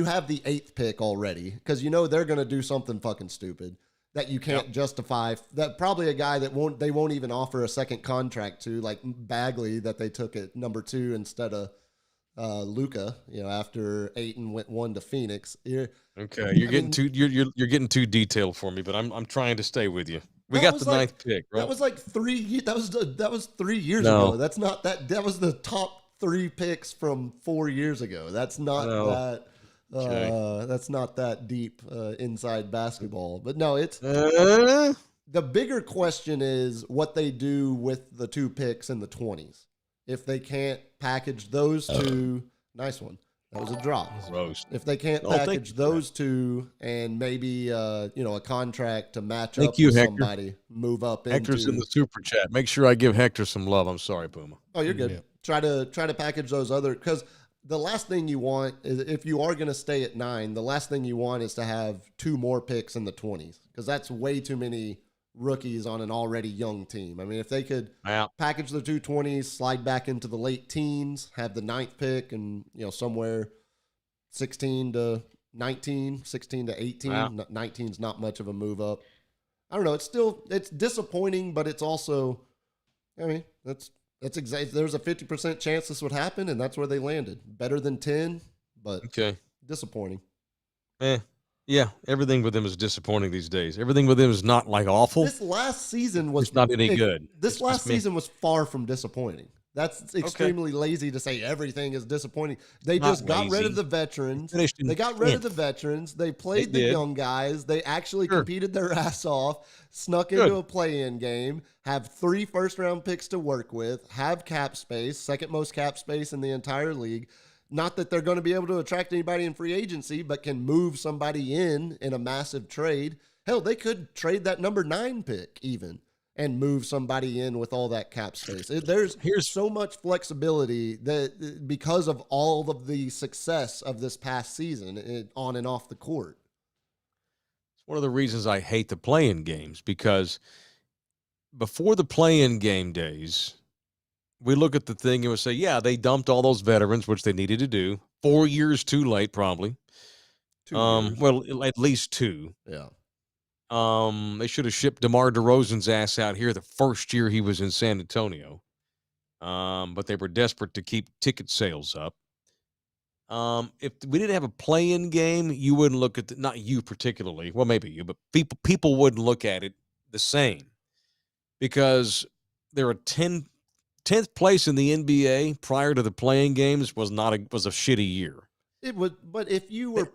Speaker 4: have the 8th pick already, because you know they're going to do something fucking stupid that you can't justify. That probably a guy that they won't even offer a second contract to, like Bagley that they took at number 2 instead of Luka, you know, after Ayton went 1 to Phoenix. You're
Speaker 2: Getting too detailed for me, but I'm trying to stay with you. We got the 9th pick, right?
Speaker 4: That was like 3. That was 3 years ago. That's not that. That was the top 3 picks from 4 years ago. That's not that. That's not that deep inside basketball. But no, it's the bigger question is what they do with the 2 picks in the 20s. If they can't package those 2, nice one. That was a drop.
Speaker 2: Roast.
Speaker 4: If they can't package those 2 and maybe a contract to match
Speaker 2: Thank
Speaker 4: up
Speaker 2: you,
Speaker 4: with
Speaker 2: Hector.
Speaker 4: somebody, move up
Speaker 2: Hector's
Speaker 4: into.
Speaker 2: in the super chat. Make sure I give Hector some love. I'm sorry, Puma.
Speaker 4: Oh, you're good.
Speaker 3: Yeah.
Speaker 4: Try to package those other, because the last thing you want is, if you are going to stay at 9, the last thing you want is to have 2 more picks in the 20s, because that's way too many rookies on an already young team. I mean, if they could package the 220s, slide back into the late teens, have the 9th pick, and somewhere 16 to 19, 16 to 18. 19's not much of a move up. I don't know. It's disappointing, but it's also, I mean, that's exactly, there's a 50% chance this would happen, and that's where they landed. Better than 10, but disappointing.
Speaker 2: Yeah, everything with them is disappointing these days. Everything with them is not like awful.
Speaker 4: This last season was
Speaker 2: not any good.
Speaker 4: This last season was far from disappointing. That's extremely lazy to say everything is disappointing. They just got rid of the veterans. They got rid of the veterans. They played the young guys. They actually competed their ass off, snuck into a play-in game, have 3 first-round picks to work with, have cap space, second most cap space in the entire league. Not that they're going to be able to attract anybody in free agency, but can move somebody in a massive trade. Hell, they could trade that number 9 pick even and move somebody in with all that cap space. There's so much flexibility that because of all of the success of this past season on and off the court.
Speaker 2: It's one of the reasons I hate the play-in games, because before the play-in game days, we look at the thing and we say, yeah, they dumped all those veterans, which they needed to do. 4 years too late, probably.
Speaker 4: 2 years.
Speaker 2: Well, at least 2.
Speaker 4: Yeah.
Speaker 2: They should have shipped DeMar DeRozan's ass out here the first year he was in San Antonio. But they were desperate to keep ticket sales up. If we didn't have a play-in game, you wouldn't look at not you particularly. Well, maybe you, but people wouldn't look at it the same, because there are 10th place in the NBA prior to the play-in games was a shitty year.
Speaker 4: It would, but if you were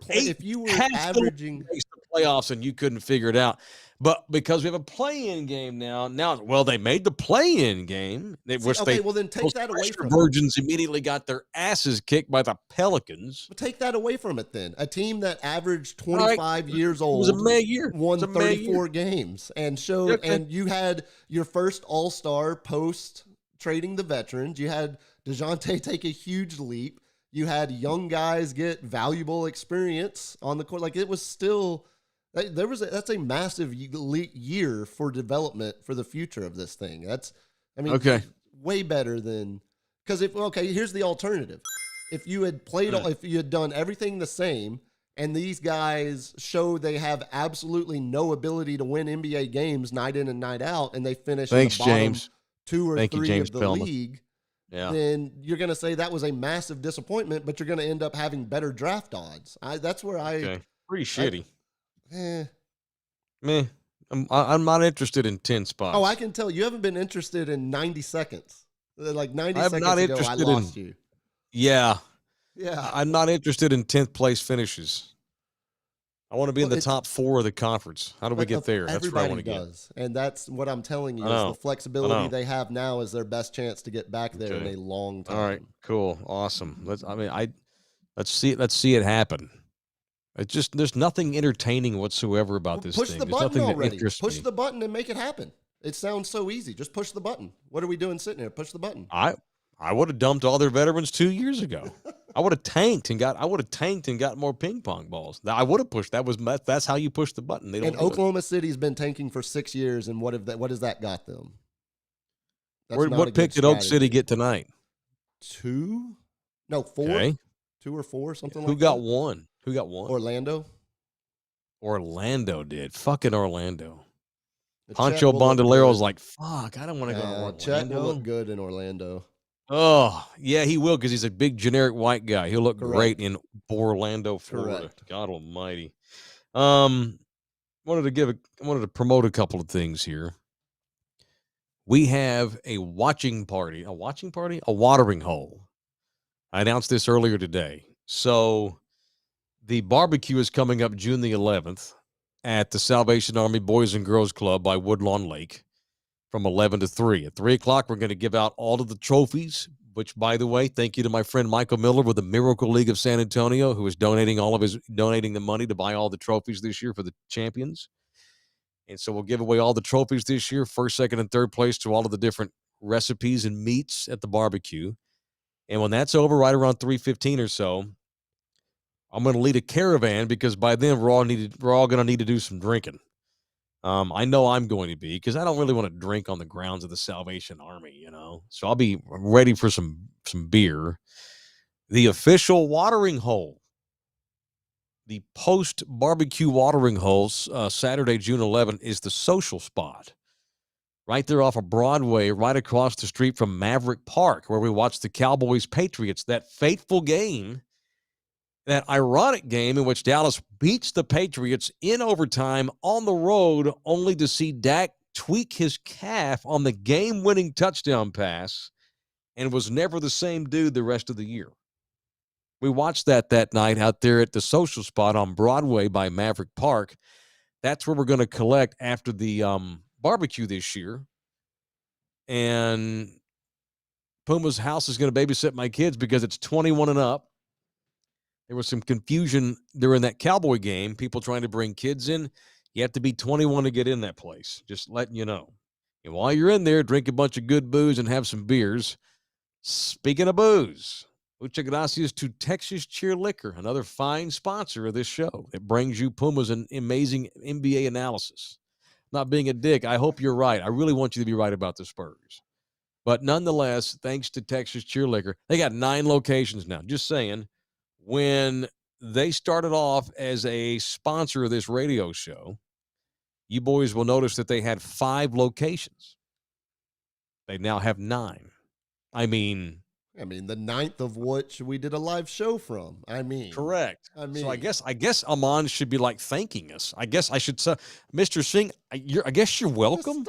Speaker 4: averaging
Speaker 2: the playoffs and you couldn't figure it out, but because we have a play-in game now, well, they made the play-in game.
Speaker 4: then take that away from
Speaker 2: Virgins immediately got their asses kicked by the Pelicans.
Speaker 4: But take that away from it then. A team that averaged 25 years old,
Speaker 2: it was a May year,
Speaker 4: won 34 games and showed, and you had your first All-Star post trading the veterans. You had DeJounte take a huge leap. You had young guys get valuable experience on the court. Like, it was still, that's a massive year for development for the future of this thing. Way better than, because here's the alternative. If you had if you had done everything the same, and these guys show they have absolutely no ability to win NBA games night in and night out, and they finish in the bottom
Speaker 2: James.
Speaker 4: 2 or
Speaker 2: Thank
Speaker 4: 3
Speaker 2: you, James
Speaker 4: of the
Speaker 2: Pillman.
Speaker 4: league,
Speaker 2: Yeah.
Speaker 4: then you're going to say that was a massive disappointment, but you're going to end up having better draft odds. That's where
Speaker 2: pretty shitty.
Speaker 4: Meh.
Speaker 2: I'm not interested in 10 spots.
Speaker 4: Oh, I can tell you haven't been interested in 90 seconds. Like 90
Speaker 2: I'm
Speaker 4: seconds
Speaker 2: not
Speaker 4: ago, I
Speaker 2: interested
Speaker 4: lost you.
Speaker 2: Yeah.
Speaker 4: Yeah.
Speaker 2: I'm not interested in 10th place finishes. I want to be in the top 4 of the conference. How do we get there? That's where I want to get.
Speaker 4: And that's what I'm telling you, is the flexibility they have now is their best chance to get back there in a long time.
Speaker 2: All right, cool, awesome. Let's see it happen. It's just, there's nothing entertaining whatsoever about this
Speaker 4: push
Speaker 2: thing.
Speaker 4: The
Speaker 2: There's
Speaker 4: button
Speaker 2: nothing
Speaker 4: already.
Speaker 2: that interests
Speaker 4: Push
Speaker 2: me.
Speaker 4: the button and make it happen. It sounds so easy. Just push the button. What are we doing sitting here? Push the button.
Speaker 2: I would have dumped all their veterans 2 years ago. I would have tanked and got more ping pong balls. I would have pushed. That's how you push the button. They don't.
Speaker 4: And Oklahoma City's been tanking for 6 years, and what has that got them?
Speaker 2: What pick did Oak City get tonight?
Speaker 4: 2? No, 4.
Speaker 2: Okay.
Speaker 4: 2 or 4, something like
Speaker 2: that. Who got one?
Speaker 4: Orlando
Speaker 2: did. Fucking Orlando. Pancho Bandolero's like, fuck, I don't want to go to Orlando.
Speaker 4: Chet will look good in Orlando.
Speaker 2: Oh, yeah, he will, because he's a big generic white guy. He'll look great in Orlando, Florida.
Speaker 4: Correct.
Speaker 2: God almighty. Wanted to promote a couple of things here. We have a watering hole. I announced this earlier today. So the barbecue is coming up June the 11th at the Salvation Army Boys and Girls Club by Woodlawn Lake from 11 to 3. At 3 o'clock, we're going to give out all of the trophies, which, by the way, thank you to my friend Michael Miller with the Miracle League of San Antonio, who is donating the money to buy all the trophies this year for the champions. And so we'll give away all the trophies this year, first, second, and third place, to all of the different recipes and meats at the barbecue. And when that's over, right around 3:15 or so, I'm going to lead a caravan, because by then we're all going to need to do some drinking. I know I'm going to be, because I don't really want to drink on the grounds of the Salvation Army, So I'll be ready for some beer. The official watering hole, the post-barbecue watering holes, Saturday, June 11th, is the Social Spot. Right there off of Broadway, right across the street from Maverick Park, where we watched the Cowboys-Patriots, that fateful game. That ironic game in which Dallas beats the Patriots in overtime on the road, only to see Dak tweak his calf on the game-winning touchdown pass, and was never the same dude the rest of the year. We watched that night out there at the Social Spot on Broadway by Maverick Park. That's where we're going to collect after the barbecue this year. And Puma's house is going to babysit my kids because it's 21 and up. There was some confusion during that Cowboy game, people trying to bring kids in. You have to be 21 to get in that place, just letting you know. And while you're in there, drink a bunch of good booze and have some beers. Speaking of booze, muchas gracias to Texas Cheer Liquor, another fine sponsor of this show. It brings you Puma's an amazing NBA analysis. Not being a dick, I hope you're right. I really want you to be right about the Spurs. But nonetheless, thanks to Texas Cheer Liquor, they got 9 locations now. Just saying, when they started off as a sponsor of this radio show, you boys will notice that they had 5 locations. They now have 9. I mean,
Speaker 4: the 9th of which we did a live show from.
Speaker 2: Correct.
Speaker 4: So
Speaker 2: I guess Aman should be like thanking us. I guess I should say, Mr. Singh, I guess you're welcome.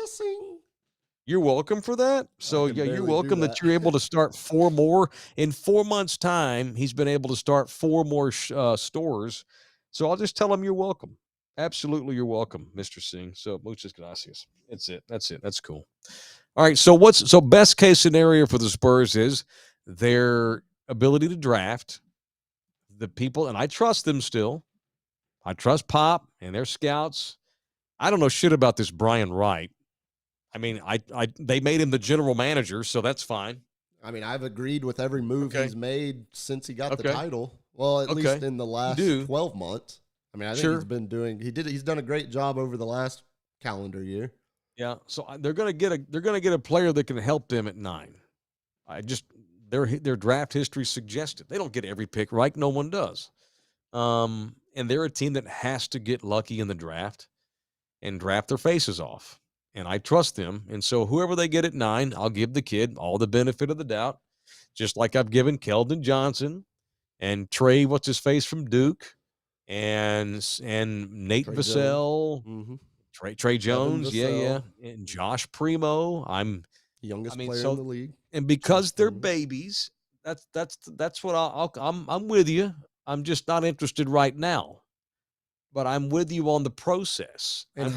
Speaker 2: You're welcome for that. So yeah, you're welcome that you're able to start 4 more in 4 months' time. He's been able to start 4 more stores. So I'll just tell him you're welcome. Absolutely, you're welcome, Mr. Singh. So muchas gracias. That's it. That's cool. All right. So best case scenario for the Spurs is their ability to draft the people, and I trust them still. I trust Pop and their scouts. I don't know shit about this Brian Wright. I mean, they made him the general manager, so that's fine.
Speaker 4: I've agreed with every move he's made since he got the title. Well, at least in the last 12 months. I think he's been doing. He's done a great job over the last calendar year.
Speaker 2: Yeah, so they're gonna get a player that can help them at 9. Their draft history suggested they don't get every pick right. No one does. And they're a team that has to get lucky in the draft and draft their faces off. And I trust them. And so whoever they get at 9, I'll give the kid all the benefit of the doubt, just like I've given Keldon Johnson and Trey, what's his face from Duke, and Nate Vassell, Trey Jones, and Josh Primo. I'm
Speaker 4: youngest player in the league,
Speaker 2: and because they're babies, that's what I'm with you. I'm just not interested right now, but I'm with you on the process.
Speaker 4: And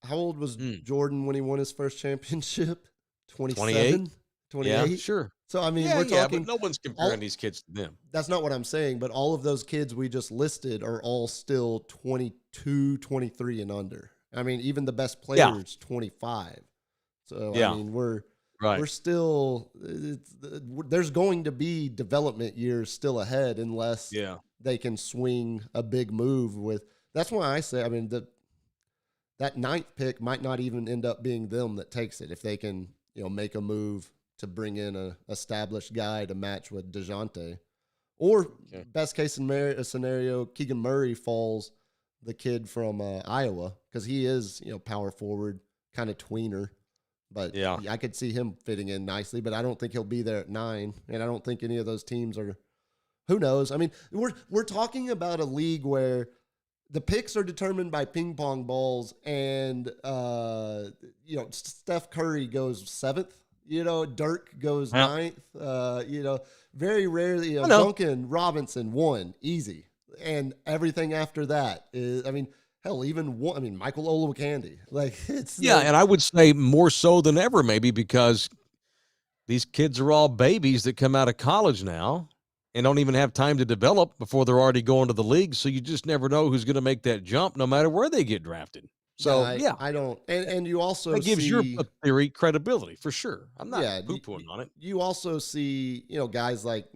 Speaker 4: how old was Jordan when he won his first championship? 27? 28?
Speaker 2: Yeah, sure.
Speaker 4: So, we're talking.
Speaker 2: But no one's comparing these kids to them.
Speaker 4: That's not what I'm saying, but all of those kids we just listed are all still 22, 23 and under. Even the best players, 25. So, we're still, there's going to be development years still ahead unless they can swing a big move with. That's why I say, that 9th pick might not even end up being them that takes it if they can, make a move to bring in a established guy to match with DeJounte. Or best case scenario, Keegan Murray falls the kid from Iowa because he is, power forward, kind of tweener. But I could see him fitting in nicely, but I don't think he'll be there at 9. And I don't think any of those teams are, who knows? We're talking about a league where the picks are determined by ping pong balls, and Steph Curry goes 7th. Dirk goes 9th. Very rarely. Duncan Robinson 1 easy, and everything after that is. Hell, even one. Michael Olowokandi.
Speaker 2: And I would say more so than ever, maybe because these kids are all babies that come out of college now and don't even have time to develop before they're already going to the league. So you just never know who's going to make that jump, no matter where they get drafted. So
Speaker 4: I don't. And you also
Speaker 2: that gives your theory credibility for sure. I'm not poo-pooing on it.
Speaker 4: You also see guys like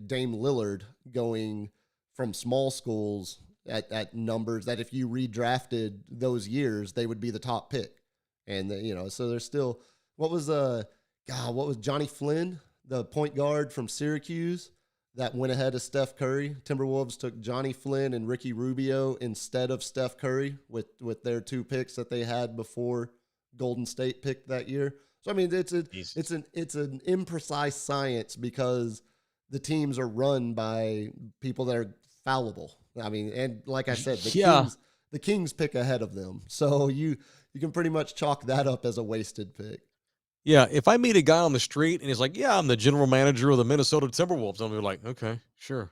Speaker 4: Dame Lillard going from small schools at numbers that if you redrafted those years, they would be the top pick. And so there's still what was Johnny Flynn, the point guard from Syracuse that went ahead of Steph Curry. Timberwolves took Johnny Flynn and Ricky Rubio instead of Steph Curry with their 2 picks that they had before Golden State picked that year. So it's an imprecise science because the teams are run by people that are fallible. And like I said, the Kings pick ahead of them. So you can pretty much chalk that up as a wasted pick.
Speaker 2: Yeah, if I meet a guy on the street and he's like, I'm the general manager of the Minnesota Timberwolves, I'm be like, okay, sure.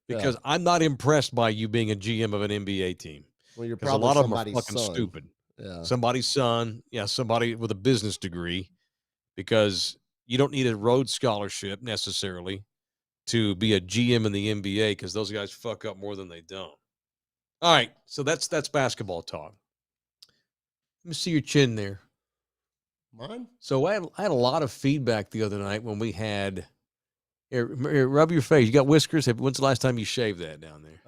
Speaker 2: Because I'm not impressed by you being a GM of an NBA team.
Speaker 4: Well, you're probably
Speaker 2: a lot of them are fucking
Speaker 4: son.
Speaker 2: stupid.
Speaker 4: Yeah.
Speaker 2: Somebody's son, somebody with a business degree, because you don't need a Rhodes Scholarship necessarily to be a GM in the NBA because those guys fuck up more than they don't. All right, so that's basketball talk. Let me see your chin there.
Speaker 4: Mine?
Speaker 2: So I had a lot of feedback the other night when we had. Here, rub your face. You got whiskers. When's the last time you shaved that down there?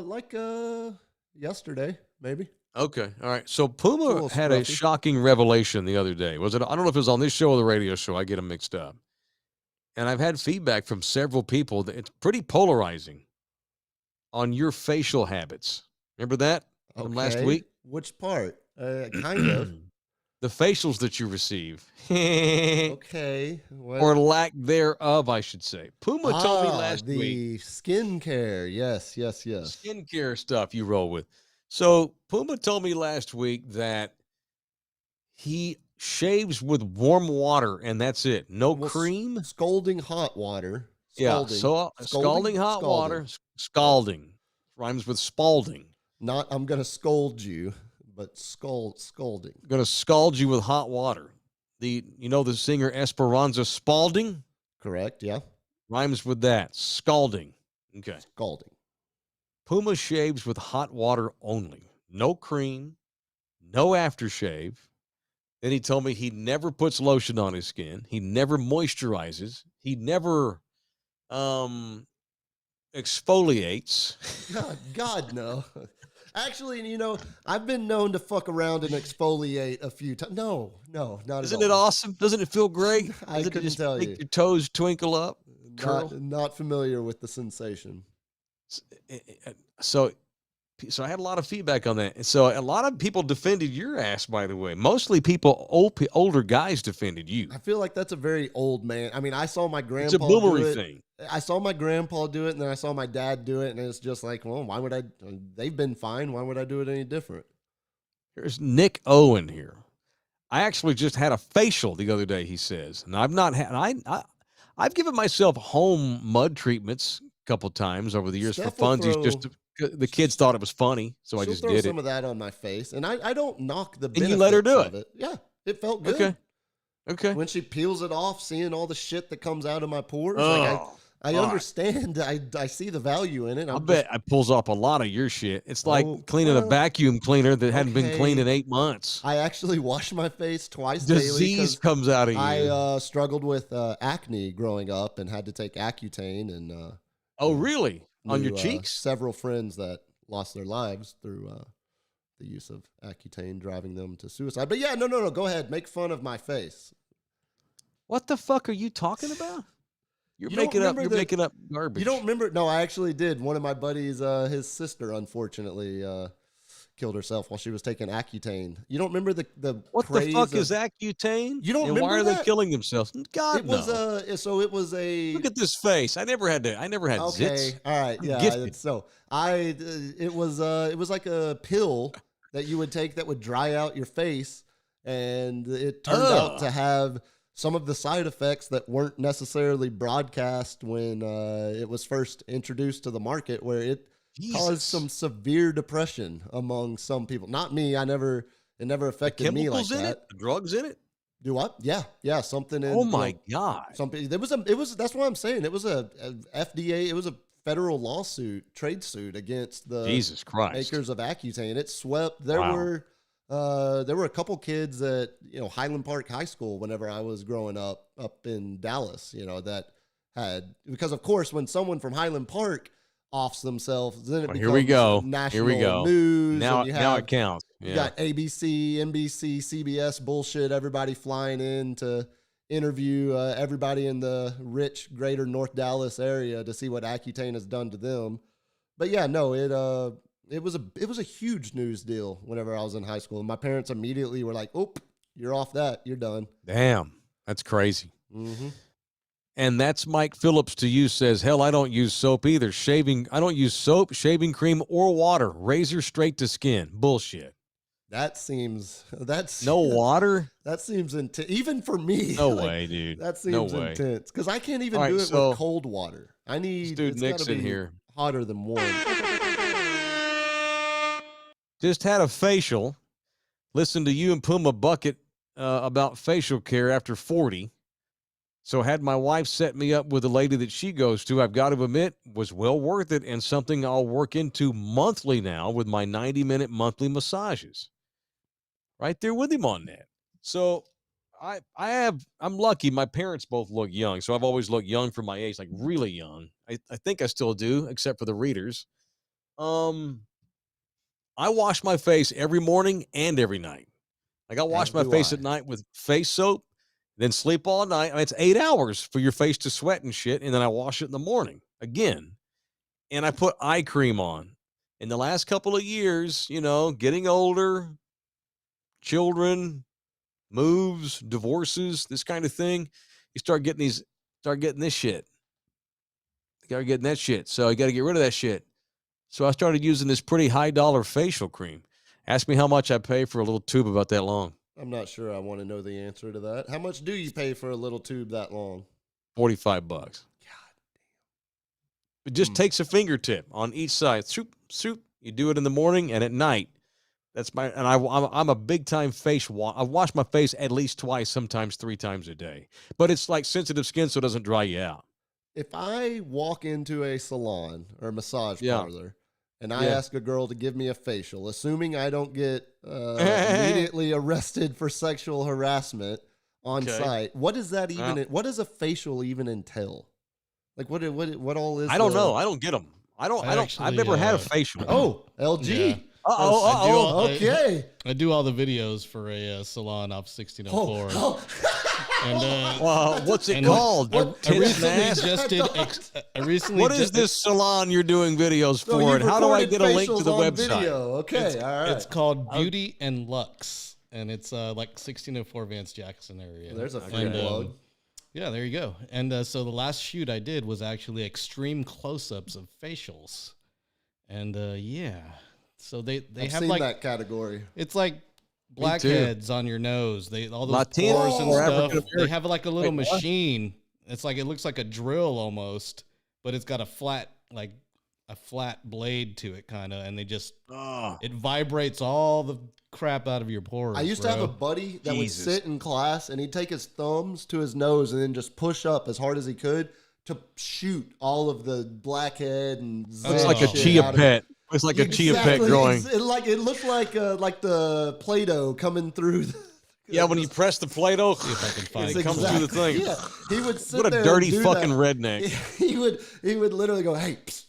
Speaker 4: Like yesterday, maybe.
Speaker 2: Okay, all right. So Puma
Speaker 4: little
Speaker 2: had a
Speaker 4: scruffy.
Speaker 2: shocking revelation the other day. Was it? I don't know if it was on this show or the radio show. I get them mixed up. And I've had feedback from several people that it's pretty polarizing on your facial habits. Remember that from last
Speaker 4: Okay.
Speaker 2: week?
Speaker 4: Which part? Kind of.
Speaker 2: The facials that you receive.
Speaker 4: Okay. What?
Speaker 2: Or lack thereof, I should say. Puma told me last week.
Speaker 4: The skincare. Yes.
Speaker 2: Skincare stuff you roll with. So Puma told me last week that he shaves with warm water and that's it. No
Speaker 4: Well,
Speaker 2: cream.
Speaker 4: Scalding hot water.
Speaker 2: Yeah. So scalding hot water. Scalding. Rhymes with Spalding.
Speaker 4: Not I'm gonna scold you, but scalding.
Speaker 2: I'm gonna scald you with hot water. The singer Esperanza Spalding?
Speaker 4: Correct, yeah.
Speaker 2: Rhymes with that. Scalding. Okay.
Speaker 4: Scalding.
Speaker 2: Puma shaves with hot water only. No cream, no aftershave. Then he told me he never puts lotion on his skin. He never moisturizes. He never exfoliates.
Speaker 4: God, no. Actually, I've been known to fuck around and exfoliate a few times. No, not at all.
Speaker 2: Isn't it awesome? Doesn't it feel great?
Speaker 4: I
Speaker 2: Doesn't it
Speaker 4: couldn't
Speaker 2: just
Speaker 4: tell
Speaker 2: make
Speaker 4: you.
Speaker 2: your toes twinkle up? Curl?
Speaker 4: Not familiar with the sensation.
Speaker 2: So I had a lot of feedback on that. And so a lot of people defended your ass, by the way. Mostly older guys defended you.
Speaker 4: I feel like that's a very old man. I mean, I saw my grandpa
Speaker 2: It's a
Speaker 4: do
Speaker 2: boomery
Speaker 4: it.
Speaker 2: thing.
Speaker 4: I saw my grandpa do it, and then I saw my dad do it, and it's just like, well, why would I? They've been fine. Why would I do it any different?
Speaker 2: There's Nick Owen here. I actually just had a facial the other day, he says. And I've not had I've given myself home mud treatments a couple times over the years
Speaker 4: Steph
Speaker 2: for
Speaker 4: will
Speaker 2: funsies. The kids thought it was funny, so I
Speaker 4: She'll
Speaker 2: just
Speaker 4: throw
Speaker 2: did
Speaker 4: some
Speaker 2: it.
Speaker 4: of that on my face, and I don't knock the
Speaker 2: And
Speaker 4: benefits
Speaker 2: you let her do
Speaker 4: of it. Yeah, it felt good.
Speaker 2: Okay.
Speaker 4: When she peels it off, seeing all the shit that comes out of my pores, I
Speaker 2: fuck.
Speaker 4: understand. I see the value in it.
Speaker 2: I bet it pulls off a lot of your shit. It's like cleaning a vacuum cleaner that hadn't been cleaned in 8 months.
Speaker 4: I actually wash my face twice daily.
Speaker 2: Disease comes out of you.
Speaker 4: I struggled with acne growing up and had to take Accutane. And
Speaker 2: oh, really? On your cheeks?
Speaker 4: Several friends that lost their lives through the use of Accutane, driving them to suicide. But yeah, no. Go ahead. Make fun of my face.
Speaker 2: What the fuck are you talking about? You're
Speaker 4: You don't
Speaker 2: making up.
Speaker 4: remember
Speaker 2: You're making up garbage.
Speaker 4: You don't remember? No, I actually did. One of my buddies, his sister, unfortunately, killed herself while she was taking Accutane. You don't remember the
Speaker 2: what the fuck is Accutane?
Speaker 4: You don't
Speaker 2: and
Speaker 4: remember
Speaker 2: why are
Speaker 4: that?
Speaker 2: they killing themselves? God,
Speaker 4: It was so it was a.
Speaker 2: Look at this face. I never had zits.
Speaker 4: Okay, all right, yeah.
Speaker 2: Gifted.
Speaker 4: So it was like a pill that you would take that would dry out your face, and it turned out to have some of the side effects that weren't necessarily broadcast when it was first introduced to the market, where it caused some severe depression among some people. Not me. It never affected me like
Speaker 2: in
Speaker 4: that.
Speaker 2: it? The drugs in it?
Speaker 4: Do what? Yeah, something in.
Speaker 2: Oh my God!
Speaker 4: Something. It was. That's what I'm saying. It was a FDA. It was a federal trade suit against the
Speaker 2: Jesus Christ
Speaker 4: makers of Accutane. It swept. There were a couple kids at Highland Park High School whenever I was growing up in Dallas. That had, because of course when someone from Highland Park offs themselves, then it becomes
Speaker 2: here we go.
Speaker 4: national
Speaker 2: Here we go.
Speaker 4: news.
Speaker 2: Now
Speaker 4: and
Speaker 2: it counts. Yeah.
Speaker 4: You got ABC, NBC, CBS bullshit. Everybody flying in to interview everybody in the rich greater North Dallas area to see what Accutane has done to them. But yeah, no, it was a huge news deal whenever I was in high school. And my parents immediately were like, "Oh, you're off that. You're done."
Speaker 2: Damn, that's crazy.
Speaker 4: Mm-hmm.
Speaker 2: And that's Mike Phillips to you, says, hell, I don't use soap either. I don't use soap, shaving cream, or water. Razor straight to skin. Bullshit.
Speaker 4: That's
Speaker 2: no water.
Speaker 4: That seems intense, even for me.
Speaker 2: No way, dude.
Speaker 4: That seems intense because I can't even do it with cold water. I need
Speaker 2: dude Nick's in here.
Speaker 4: Hotter than warm.
Speaker 2: Just had a facial. Listen to you and Puma bucket about facial care after 40. So had my wife set me up with a lady that she goes to, I've got to admit, was well worth it and something I'll work into monthly now with my 90-minute monthly massages. Right there with him on that. So I'm lucky. My parents both look young, so I've always looked young for my age, like really young. I think I still do, except for the readers. I wash my face every morning and every night. Like I wash my face at night with face soap, then sleep all night. I mean, it's 8 hours for your face to sweat and shit, and then I wash it in the morning again. And I put eye cream on. In the last couple of years, getting older, children, moves, divorces, this kind of thing, you start getting this shit. You start getting that shit. So you got to get rid of that shit. So I started using this pretty high dollar facial cream. Ask me how much I pay for a little tube about that long.
Speaker 4: I'm not sure I want to know the answer to that. How much do you pay for a little tube that long?
Speaker 2: $45. God damn. It just takes a fingertip on each side. Soup, soup. You do it in the morning and at night. I'm a big time face wash. I wash my face at least twice, sometimes 3 times a day. But it's like sensitive skin, so it doesn't dry you out.
Speaker 4: If I walk into a salon or a massage parlor and I ask a girl to give me a facial, assuming I don't get immediately arrested for sexual harassment on site, what does that even? What does a facial even entail? Like what all is?
Speaker 2: I don't know. I don't get them. I've never had a facial.
Speaker 4: Oh, LG.
Speaker 3: Yeah.
Speaker 4: Okay.
Speaker 3: I do all the videos for a salon off 1604.
Speaker 2: And what's it called?
Speaker 3: I recently just did.
Speaker 2: What is this salon you're doing videos for?
Speaker 4: So
Speaker 2: and how do I get a link to the website?
Speaker 4: Video. Okay, all right.
Speaker 3: It's called Beauty and Lux, and it's like 1604 Vance Jackson area.
Speaker 4: There's a free plug.
Speaker 3: Yeah, there you go. And so the last shoot I did was actually extreme close-ups of facials, and so they
Speaker 4: I've
Speaker 3: have
Speaker 4: seen
Speaker 3: like
Speaker 4: that category.
Speaker 3: It's like blackheads on your nose. All those
Speaker 2: Latino
Speaker 3: pores and
Speaker 2: or
Speaker 3: stuff.
Speaker 2: African-American?
Speaker 3: They have like a little machine. It's like it looks like a drill almost, but it's got a flat blade to it, kind of, and they just it vibrates all the crap out of your pores.
Speaker 4: I used to have a buddy that would sit in class and he'd take his thumbs to his nose and then just push up as hard as he could to shoot all of the blackhead and
Speaker 2: It's like a chia pet. It's like a chia pet growing.
Speaker 4: It looked like the Play-Doh coming through.
Speaker 2: When you press the Play-Doh,
Speaker 3: See if I can find
Speaker 2: it comes through the thing.
Speaker 4: Yeah, he would sit
Speaker 2: What a
Speaker 4: there
Speaker 2: dirty
Speaker 4: and do
Speaker 2: fucking
Speaker 4: that.
Speaker 2: redneck.
Speaker 4: He would literally go, hey, psst,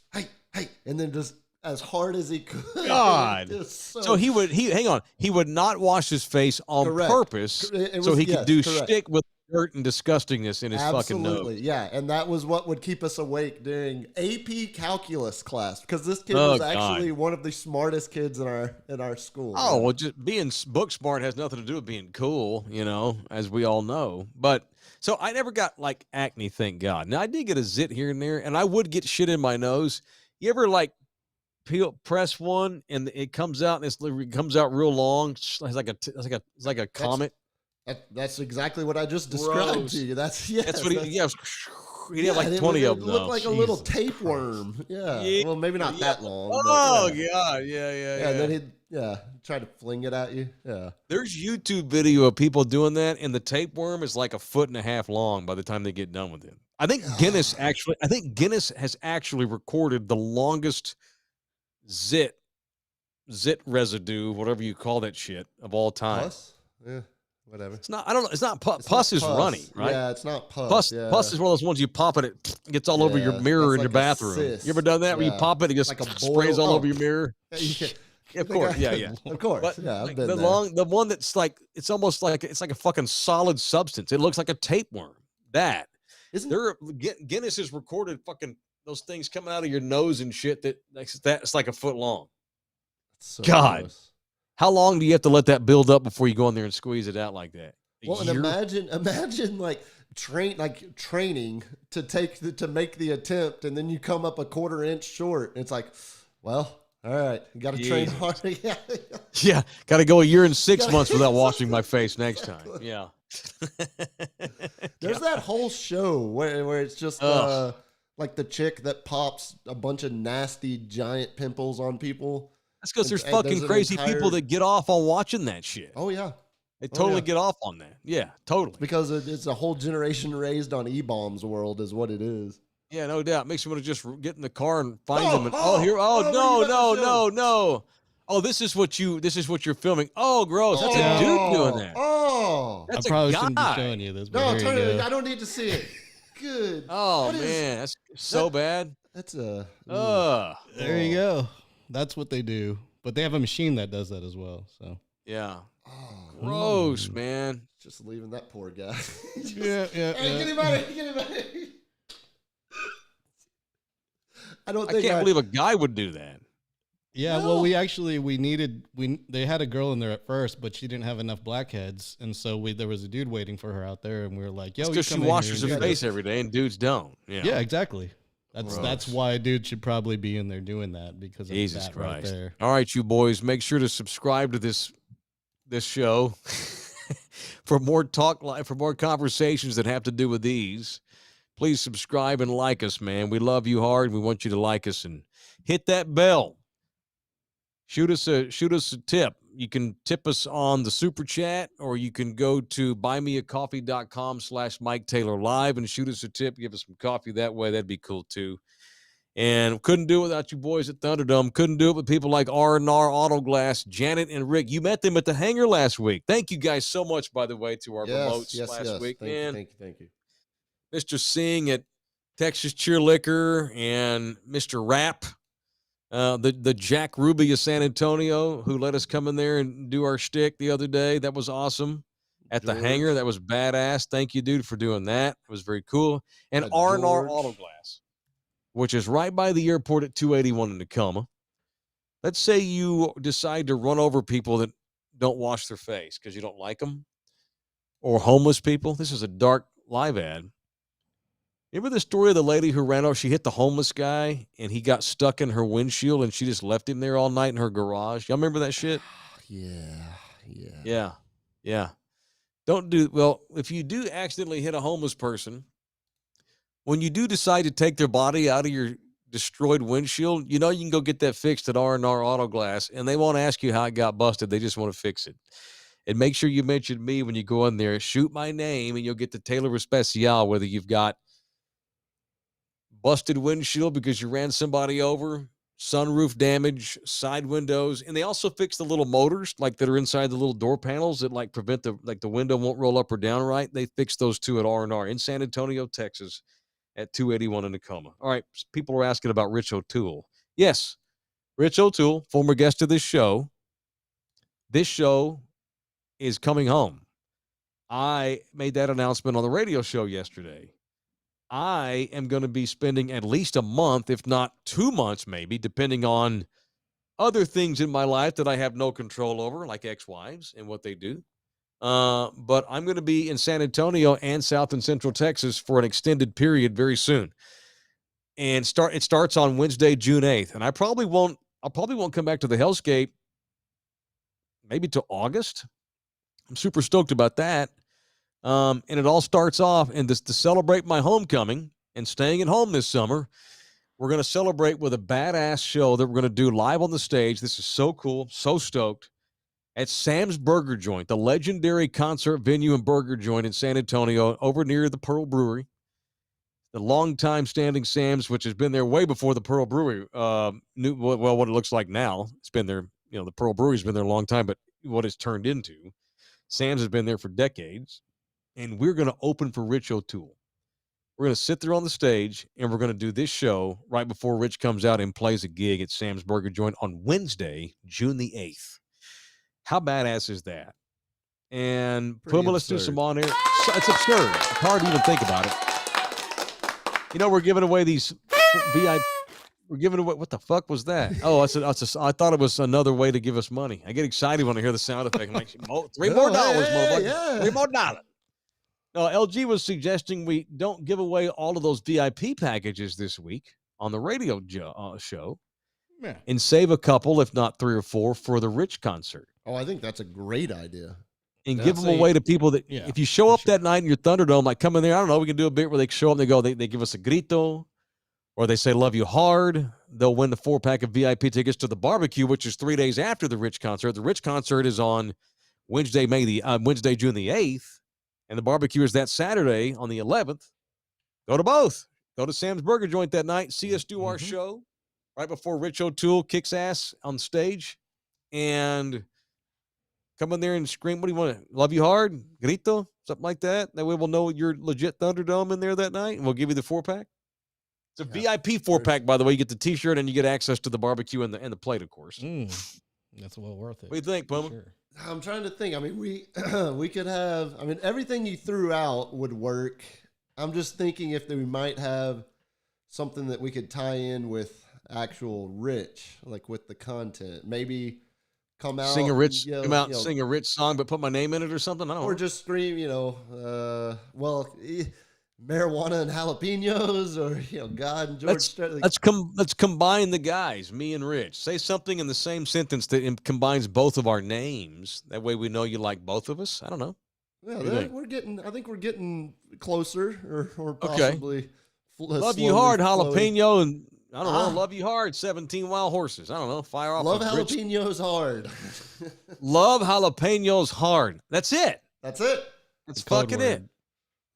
Speaker 4: hey, and then just as hard as he could.
Speaker 2: God. So he would not wash his face on purpose so he could do shtick with dirt and disgustingness in his fucking nose.
Speaker 4: Absolutely, yeah. And that was what would keep us awake during AP calculus class because this kid was actually one of the smartest kids in our school.
Speaker 2: Oh, well, just being book smart has nothing to do with being cool, as we all know. But so I never got like acne, thank God. Now I did get a zit here and there, and I would get shit in my nose. You ever like press one and it comes out and it comes out real long? It's like a comet.
Speaker 4: That's exactly what I just described to you. That's
Speaker 2: what he had like 20 of them.
Speaker 4: It looked like a little tapeworm. Yeah. Well, maybe not that long.
Speaker 2: Oh, God. Yeah.
Speaker 4: And then he'd try to fling it at you. Yeah.
Speaker 2: There's YouTube video of people doing that, and the tapeworm is like 1.5 feet long by the time they get done with it. I think Guinness has actually recorded the longest zit residue, whatever you call that shit, of all time.
Speaker 4: Pus? Yeah. Whatever.
Speaker 2: It's not. I don't know. It's not pus. Is runny, right?
Speaker 4: Yeah, it's not pus.
Speaker 2: Pus is one of those ones you pop it gets all over your mirror in your bathroom. You ever done that? Where you pop it, it just sprays all over your mirror. Of course, yeah.
Speaker 4: Of course,
Speaker 2: but
Speaker 4: I've been
Speaker 2: the one that's like it's almost like it's like a fucking solid substance. It looks like a tapeworm. Guinness has recorded fucking those things coming out of your nose and shit that's like 1 foot long.
Speaker 4: So
Speaker 2: God.
Speaker 4: gross.
Speaker 2: How long do you have to let that build up before you go in there and squeeze it out like that?
Speaker 4: And imagine like training to make the attempt, and then you come up 1/4 inch short. And it's like, well, all right, you got to train hard.
Speaker 2: Yeah, got to go 1 year and 6 months without washing my face next time. Yeah.
Speaker 4: There's that whole show where it's just like the chick that pops a bunch of nasty giant pimples on people.
Speaker 2: That's because there's fucking crazy people that get off on watching that shit.
Speaker 4: Oh, yeah.
Speaker 2: They totally get off on that. Yeah, totally.
Speaker 4: Because it's a whole generation raised on E-bombs world is what it is.
Speaker 2: Yeah, no doubt. Makes you want to just get in the car and find them. And, no. Oh, this is what you're filming. Oh, gross. That's a dude doing that.
Speaker 4: Oh, Oh.
Speaker 2: That's
Speaker 3: I probably
Speaker 2: a
Speaker 3: shouldn't be
Speaker 2: guy.
Speaker 3: showing you this, but
Speaker 4: No,
Speaker 3: here
Speaker 4: turn
Speaker 3: you
Speaker 4: it.
Speaker 3: go.
Speaker 4: I don't need to see it. Good.
Speaker 2: Oh
Speaker 4: What is-
Speaker 2: man, that's so bad.
Speaker 4: That's a.
Speaker 3: There you
Speaker 4: Oh.
Speaker 3: go. That's what they do. But they have a machine that does that as well. So
Speaker 2: Yeah.
Speaker 4: Oh,
Speaker 2: Gross, man.
Speaker 4: just leaving that poor guy.
Speaker 3: yeah.
Speaker 4: Hey, get him out of here! Get him out of here! I don't
Speaker 2: I
Speaker 4: think
Speaker 2: can't believe a guy would do that.
Speaker 3: Yeah,
Speaker 4: No.
Speaker 3: well, they had a girl in there at first, but she didn't have enough blackheads, and so there was a dude waiting for her out there, and we were like, "Yo,
Speaker 2: Because she washes her face every day, and dudes don't.
Speaker 3: Yeah, exactly. That's
Speaker 2: Gross.
Speaker 3: why a dude should probably be in there doing that because of
Speaker 2: Jesus
Speaker 3: that
Speaker 2: Christ.
Speaker 3: right there.
Speaker 2: All right, you boys, make sure to subscribe to this show for more for more conversations that have to do with these. Please subscribe and like us, man. We love you hard. We want you to like us and hit that bell. Shoot us a tip. You can tip us on the super chat, or you can go to buymeacoffee.com/Mike Taylor Live and shoot us a tip. Give us some coffee that way. That'd be cool too. And couldn't do it without you boys at Thunderdome. Couldn't do it with people like R&R Auto Glass, Janet and Rick. You met them at the hangar last week. Thank you guys so much, by the way, to our promotes last week.
Speaker 4: Thank you.
Speaker 2: Mr. Singh at Texas Cheer Liquor and Mr. Rapp, the Jack Ruby of San Antonio, who let us come in there and do our shtick the other day. That was awesome. At the hangar, that was badass. Thank you, dude, for doing that. It was very cool. And R&R Auto Glass, which is right by the airport at 281 in Ecamm. Let's say you decide to run over people that don't wash their face because you don't like them, or homeless people. This is a dark live ad. Remember the story of the lady who ran over? She hit the homeless guy, and he got stuck in her windshield, and she just left him there all night in her garage. Y'all remember that shit?
Speaker 4: Yeah.
Speaker 2: Don't if you do accidentally hit a homeless person, when you do decide to take their body out of your destroyed windshield, you can go get that fixed at R&R Auto Glass, and they won't ask you how it got busted. They just want to fix it. And make sure you mention me when you go in there. Shoot my name, and you'll get the Taylor Especial, whether you've got busted windshield because you ran somebody over, sunroof damage, side windows, and they also fix the little motors that are inside the little door panels that prevent the window won't roll up or down right. They fix those too at R&R in San Antonio, Texas, at 281 in Ecamm. All right, people are asking about Rich O'Toole. Yes, Rich O'Toole, former guest of this show. This show is coming home. I made that announcement on the radio show yesterday. I am going to be spending at least a month, if not 2 months, maybe, depending on other things in my life that I have no control over, like ex-wives and what they do. But I'm going to be in San Antonio and South and Central Texas for an extended period very soon. And it starts on Wednesday, June 8th. And I'll probably won't come back to the Hellscape maybe till August. I'm super stoked about that. And it all starts off, and to celebrate my homecoming and staying at home this summer, we're going to celebrate with a badass show that we're going to do live on the stage. This is so cool, so stoked. At Sam's Burger Joint, the legendary concert venue and burger joint in San Antonio, over near the Pearl Brewery. The longtime standing Sam's, which has been there way before the Pearl Brewery knew what it looks like now. It's been there, the Pearl Brewery's been there a long time, but what it's turned into, Sam's has been there for decades. And we're going to open for Rich O'Toole. We're going to sit there on the stage, and we're going to do this show right before Rich comes out and plays a gig at Sam's Burger Joint on Wednesday, June the 8th. How badass is that? And Puma, let's do some on air. It's absurd. It's hard to even think about it. We're giving away these VIP. We're giving away. What the fuck was that? Oh, I thought it was another way to give us money. I get excited when I hear the sound effect. I'm like, $3 more, motherfucker.
Speaker 4: Yeah.
Speaker 2: $3 more. LG was suggesting we don't give away all of those VIP packages this week on the radio show, and save a couple, if not 3 or 4, for the Rich concert.
Speaker 4: Oh, I think that's a great idea.
Speaker 2: And give them away to people that, if you show up that night in your Thunderdome, come in there, I don't know, we can do a bit where they show up and they give us a grito, or they say, love you hard. They'll win the 4-pack of VIP tickets to the barbecue, which is 3 days after the Rich concert. The Rich concert is on Wednesday, June the 8th. And the barbecue is that Saturday on the 11th. Go to both. Go to Sam's Burger Joint that night. See us do our show right before Rich O'Toole kicks ass on stage. And Come in there and scream. What do you want? Love you hard? Grito? Something like that. That way we'll know you're legit Thunderdome in there that night, and we'll give you the 4-pack. It's a VIP 4-pack, by the way. You get the T-shirt and you get access to the barbecue and the plate, of course.
Speaker 3: That's well worth it.
Speaker 2: What do you think, Puma?
Speaker 3: Sure.
Speaker 4: I'm trying to think. I mean, we could have. I mean, everything you threw out would work. I'm just thinking if we might have something that we could tie in with actual Rich, like with the content. Maybe come out,
Speaker 2: sing a Rich,
Speaker 4: sing
Speaker 2: a Rich song, but put my name in it or something. I don't know.
Speaker 4: Or just scream, marijuana and jalapenos, or God and George.
Speaker 2: Let's combine the guys, me and Rich. Say something in the same sentence that combines both of our names. That way we know you like both of us. I don't know.
Speaker 4: Yeah, I think we're getting closer, or possibly.
Speaker 2: Okay. Love you hard, jalapeno, and I don't know. Love you hard, 17 wild horses. I don't know. Fire off.
Speaker 4: Love jalapenos hard.
Speaker 2: Love jalapenos hard. That's it.
Speaker 4: That's it.
Speaker 2: That's fucking it.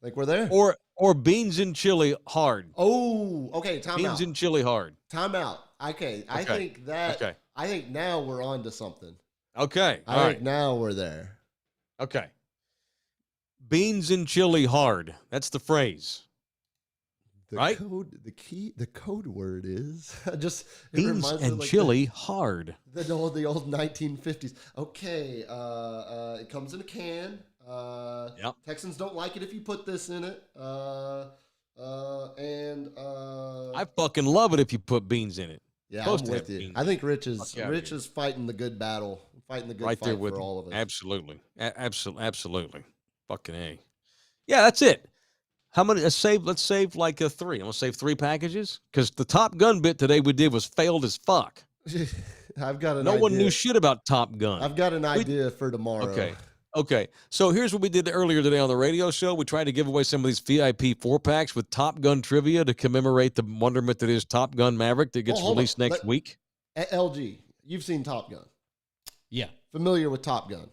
Speaker 4: Like we're there.
Speaker 2: Or beans and chili hard.
Speaker 4: Oh, okay.
Speaker 2: Beans and chili hard.
Speaker 4: Time out. Okay. I think that.
Speaker 2: Okay.
Speaker 4: I think now we're on to something.
Speaker 2: Okay.
Speaker 4: I think now we're there.
Speaker 2: Okay. Beans and chili hard. That's the phrase.
Speaker 4: The code word is
Speaker 2: beans and chili hard.
Speaker 4: The old 1950s. Okay. It comes in a can.
Speaker 2: Yep.
Speaker 4: Texans don't like it if you put this in it. I
Speaker 2: fucking love it if you put beans in it.
Speaker 4: Yeah, I'm with you. I think Rich is fighting the good battle, fighting the good fight there with for all of us.
Speaker 2: Absolutely. Absolutely. Fucking A. Yeah, that's it. How many? Let's save like 3. I'm gonna save 3 packages because the Top Gun bit today we did was failed as fuck.
Speaker 4: I've got
Speaker 2: no one knew shit about Top Gun.
Speaker 4: I've got an idea for tomorrow.
Speaker 2: Okay. So here's what we did earlier today on the radio show. We tried to give away some of these VIP 4-packs with Top Gun trivia to commemorate the wonderment that is Top Gun Maverick that gets released next week.
Speaker 4: At LG, you've seen Top Gun.
Speaker 3: Yeah.
Speaker 4: Familiar with Top Gun.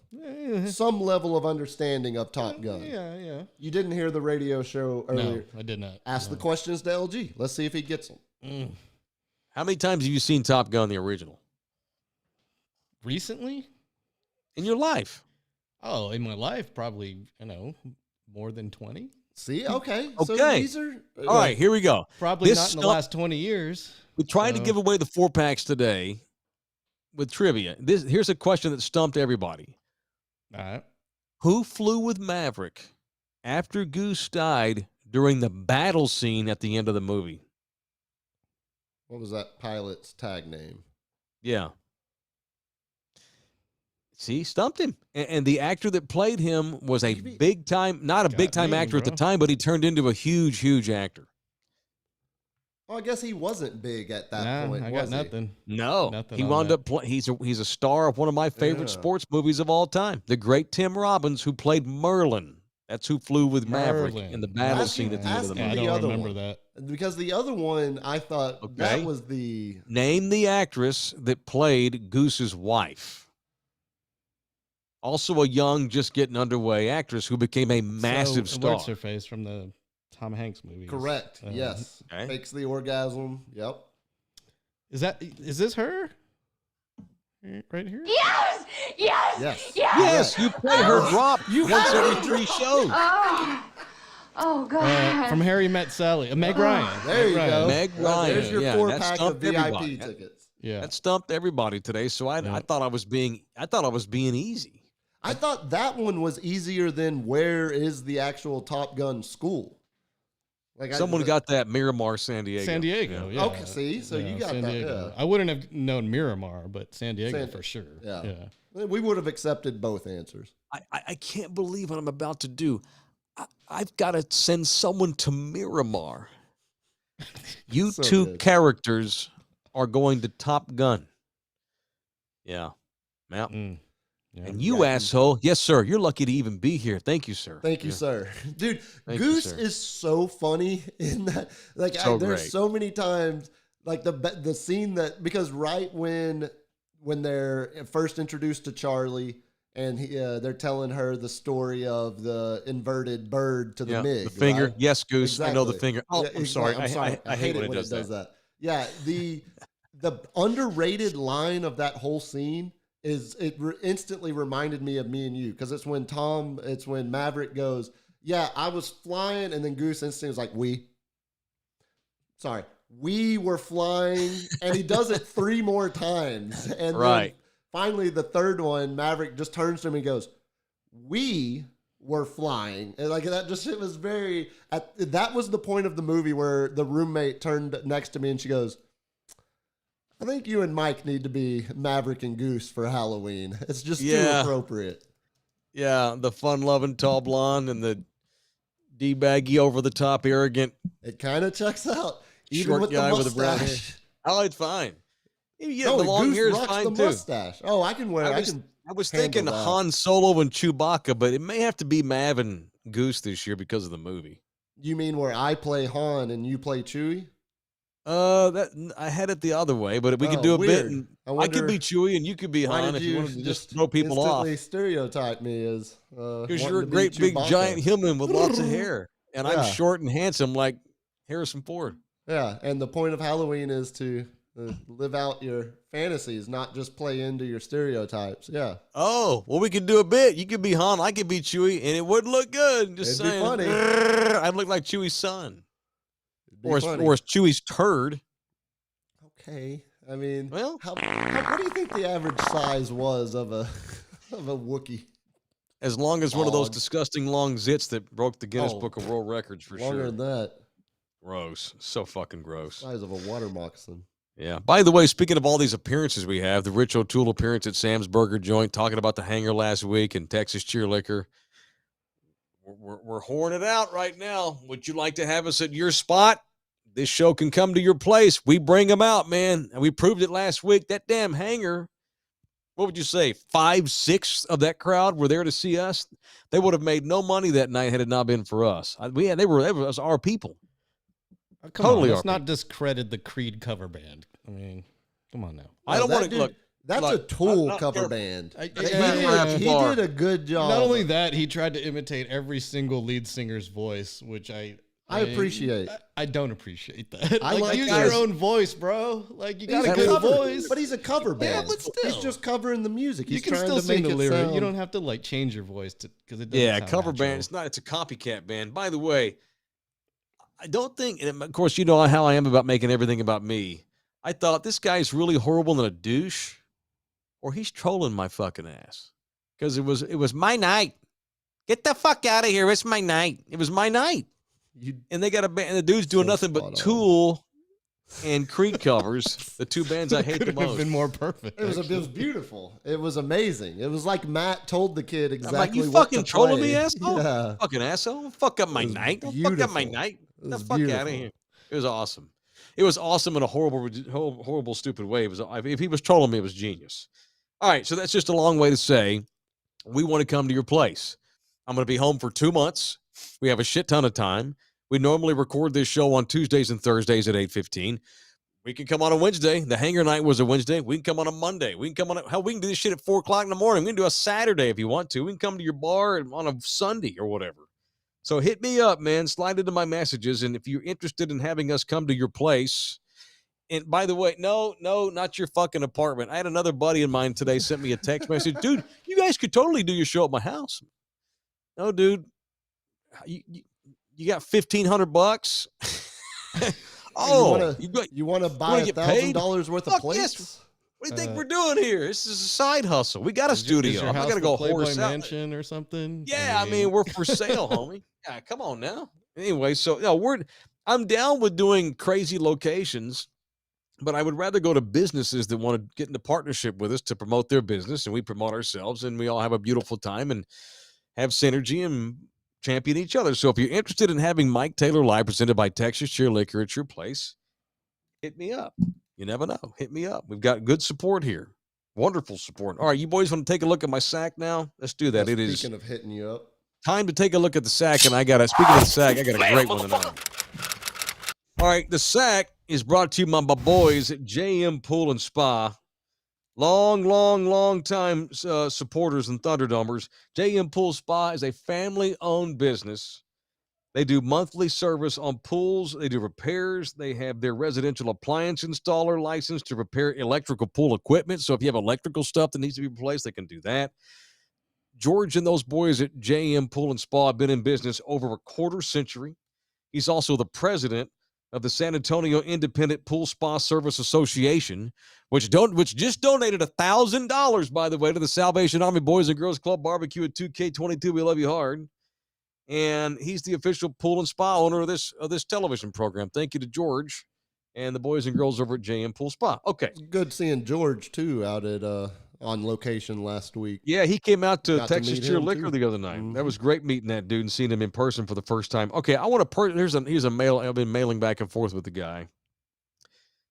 Speaker 4: Some level of understanding of Top Gun.
Speaker 3: Yeah.
Speaker 4: You didn't hear the radio show earlier.
Speaker 3: No, I did not.
Speaker 4: Ask the questions to LG. Let's see if he gets them.
Speaker 2: How many times have you seen Top Gun, the original?
Speaker 3: Recently?
Speaker 2: In your life?
Speaker 3: Oh, in my life, probably, more than 20.
Speaker 4: See? Okay.
Speaker 2: So
Speaker 4: these are...
Speaker 2: All right, here we go.
Speaker 3: Probably not in the last 20 years.
Speaker 2: We tried to give away the 4-packs today with trivia. Here's a question that stumped everybody.
Speaker 3: All right.
Speaker 2: Who flew with Maverick after Goose died during the battle scene at the end of the movie?
Speaker 4: What was that pilot's tag name?
Speaker 2: Yeah. See, stumped him. And the actor that played him was a big-time, not a big-time actor at the time, but he turned into a huge, huge actor.
Speaker 4: Well, I guess he wasn't big at that point.
Speaker 3: I got nothing.
Speaker 2: No,
Speaker 3: nothing
Speaker 2: he wound up. He's a star of one of my favorite sports movies of all time, the great Tim Robbins, who played Merlin. That's who flew with Maverick in the battle scene at the end of the movie.
Speaker 3: I don't remember that
Speaker 4: because the other one I thought that was the
Speaker 2: name the actress that played Goose's wife. Also, a young, just getting underway actress who became a massive star.
Speaker 3: What's her face from the Tom Hanks movie?
Speaker 4: Correct. Yes.
Speaker 2: Okay.
Speaker 4: Fakes the orgasm. Yep.
Speaker 3: Is this her? Right here?
Speaker 4: Yes.
Speaker 2: You play her drop once every 3 shows.
Speaker 5: Oh God.
Speaker 3: From Harry Met Sally. Meg Ryan.
Speaker 4: There you go.
Speaker 2: Meg Ryan.
Speaker 4: There's your 4-pack of VIP tickets.
Speaker 3: Yeah.
Speaker 2: That stumped everybody today. So I thought I was being easy.
Speaker 4: I thought that one was easier than where is the actual Top Gun school?
Speaker 2: Like someone got that Miramar, San Diego.
Speaker 3: San Diego, yeah.
Speaker 4: Okay, see, so you got
Speaker 3: San
Speaker 4: that.
Speaker 3: Diego.
Speaker 4: Yeah.
Speaker 3: I wouldn't have known Miramar, but San Diego for sure.
Speaker 4: Yeah. We would have accepted both answers.
Speaker 2: I can't believe what I'm about to do. I've got to send someone to Miramar. You so two characters are going to Top Gun. Yeah. Yeah. Yeah. And you asshole, yes, sir. You're lucky to even be here. Thank you, sir.
Speaker 4: Thank you, sir. Dude, Goose is so funny in that. Like, there's so many times, like the scene that because right when they're first introduced to Charlie and they're telling her the story of the inverted bird to the MiG,
Speaker 2: the finger. Right? Yes, Goose.
Speaker 4: Exactly.
Speaker 2: I know the finger. Oh, I'm sorry.
Speaker 4: I hate when it does that. Yeah, the underrated line of that whole scene instantly reminded me of me and you, because it's when Maverick goes, yeah, I was flying, and then Goose instantly was like, we were flying, and he does it 3 more times, and then finally the third one, Maverick just turns to him and goes, we were flying, and like that, just it was very. That was the point of the movie where the roommate turned next to me and she goes, I think you and Mike need to be Maverick and Goose for Halloween. It's just too appropriate.
Speaker 2: Yeah, the fun-loving tall blonde and the D-baggy over-the-top arrogant.
Speaker 4: It kind of checks out. Even
Speaker 2: Short
Speaker 4: with
Speaker 2: guy
Speaker 4: the
Speaker 2: with a brown hair.
Speaker 4: mustache.
Speaker 2: Oh, it's fine. Yeah,
Speaker 4: No,
Speaker 2: the long
Speaker 4: Goose
Speaker 2: hair is
Speaker 4: rocks
Speaker 2: fine
Speaker 4: the
Speaker 2: too.
Speaker 4: mustache. Oh, I can wear. I
Speaker 2: was thinking
Speaker 4: handle that.
Speaker 2: Han Solo and Chewbacca, but it may have to be Mav and Goose this year because of the movie.
Speaker 4: You mean where I play Han and you play Chewie?
Speaker 2: That I had it the other way, but we could do a bit. And I could be Chewie and you could be Han if you wanted to just throw people off.
Speaker 4: Stereotype me as
Speaker 2: because you're a great big giant human with lots of hair, and I'm short and handsome like Harrison Ford.
Speaker 4: Yeah, and the point of Halloween is to live out your fantasies, not just play into your stereotypes. Yeah.
Speaker 2: Oh, well, we could do a bit. You could be Han, I could be Chewie, and it wouldn't look good. Just
Speaker 4: It'd
Speaker 2: saying.
Speaker 4: be funny.
Speaker 2: I'd look like Chewie's son. Or Chewie's turd.
Speaker 4: Okay. I mean,
Speaker 2: well,
Speaker 4: what do you think the average size was of a Wookiee?
Speaker 2: As long as one of those disgusting long zits that broke the Guinness Book of World Records for
Speaker 4: longer
Speaker 2: sure.
Speaker 4: Than that.
Speaker 2: Gross. So fucking gross.
Speaker 4: Size of a water moccasin.
Speaker 2: Yeah. By the way, speaking of all these appearances we have, the Rich O'Toole appearance at Sam's Burger Joint, talking about the hangar last week, and Texas Cheer Liquor. We're whoring it out right now. Would you like to have us at your spot? This show can come to your place. We bring them out, man. And we proved it last week. That damn hangar, what would you say, 5/6 of that crowd were there to see us? They would have made no money that night had it not been for us. They was our people.
Speaker 3: Let's not discredit the Creed cover band. I mean, come on now.
Speaker 2: I don't want to look.
Speaker 4: That's a Tool cover band. He did a good job.
Speaker 3: Not only that, he tried to imitate every single lead singer's voice, which I
Speaker 4: appreciate.
Speaker 3: I don't appreciate that.
Speaker 4: I like
Speaker 3: use your own voice, bro. Like you got a good voice,
Speaker 4: but he's a cover band.
Speaker 3: Yeah, but still,
Speaker 4: he's just covering the music.
Speaker 3: You can still sing the lyric. You don't have to like change your voice because it doesn't.
Speaker 2: Yeah,
Speaker 3: sound
Speaker 2: cover
Speaker 3: natural.
Speaker 2: band. It's not. It's a copycat band. By the way, I don't think. And of course, you know how I am about making everything about me. I thought this guy's really horrible and a douche, or he's trolling my fucking ass because it was my night. Get the fuck out of here! It's my night. It was my night. And they got a band, and the dude's doing nothing but Tool and Creed covers, the two bands I hate the most.
Speaker 3: Could have been more perfect.
Speaker 4: It was beautiful. It was amazing. It was like Matt told the kid exactly
Speaker 2: like, you
Speaker 4: what
Speaker 2: fucking
Speaker 4: to
Speaker 2: trolling
Speaker 4: play.
Speaker 2: me, asshole?
Speaker 4: Yeah.
Speaker 2: Fucking asshole. Don't fuck up my night. Don't fuck up my night. Get the fuck out of here. It was awesome. It was awesome in a horrible, stupid way. If he was trolling me, it was genius. All right, so that's just a long way to say we want to come to your place. I'm going to be home for 2 months. We have a shit ton of time. We normally record this show on Tuesdays and Thursdays at 8:15. We can come on a Wednesday. The hangar night was a Wednesday. We can come on a Monday. We can come on we can do this shit at 4 o'clock in the morning. We can do a Saturday if you want to. We can come to your bar on a Sunday or whatever. So hit me up, man. Slide into my messages. And if you're interested in having us come to your place, and by the way, no, not your fucking apartment. I had another buddy of mine today sent me a text message. Dude, you guys could totally do your show at my house. No, dude. You got $1,500?
Speaker 4: You want to buy $1,000 worth of plates?
Speaker 2: Yes. What do you think we're doing here? This is a side hustle. We got a studio. I'm not gonna go horse out
Speaker 3: mansion or something.
Speaker 2: Yeah, I mean we're for sale, homie. Yeah, come on now. Anyway, so I'm down with doing crazy locations, but I would rather go to businesses that want to get into partnership with us to promote their business, and we promote ourselves, and we all have a beautiful time and have synergy and champion each other. So if you're interested in having Mike Taylor Live presented by Texas Cheer Liquor at your place, hit me up. You never know. Hit me up. We've got good support here. Wonderful support. All right, you boys want to take a look at my sack now? Let's do that.
Speaker 4: Speaking of hitting you up.
Speaker 2: Time to take a look at the sack, and speaking of the sack, I got a great one tonight. All right, the sack is brought to you by my boys at JM Pool and Spa. Long time supporters and Thunderdomers. JM Pool Spa is a family-owned business. They do monthly service on pools. They do repairs. They have their residential appliance installer license to repair electrical pool equipment. So if you have electrical stuff that needs to be replaced, they can do that. George and those boys at JM Pool and Spa have been in business over a quarter century. He's also the president of the San Antonio Independent Pool Spa Service Association, which just donated $1,000, by the way, to the Salvation Army Boys and Girls Club Barbecue at 2K22. We love you hard. And he's the official pool and spa owner of this television program. Thank you to George and the boys and girls over at JM Pool Spa. Okay.
Speaker 4: Good seeing George, too, out at on location last week.
Speaker 2: Yeah, he came out to Texas Cheer Liquor the other night. Mm-hmm. That was great meeting that dude and seeing him in person for the first time. Okay, I want to here's a mail. I've been mailing back and forth with the guy.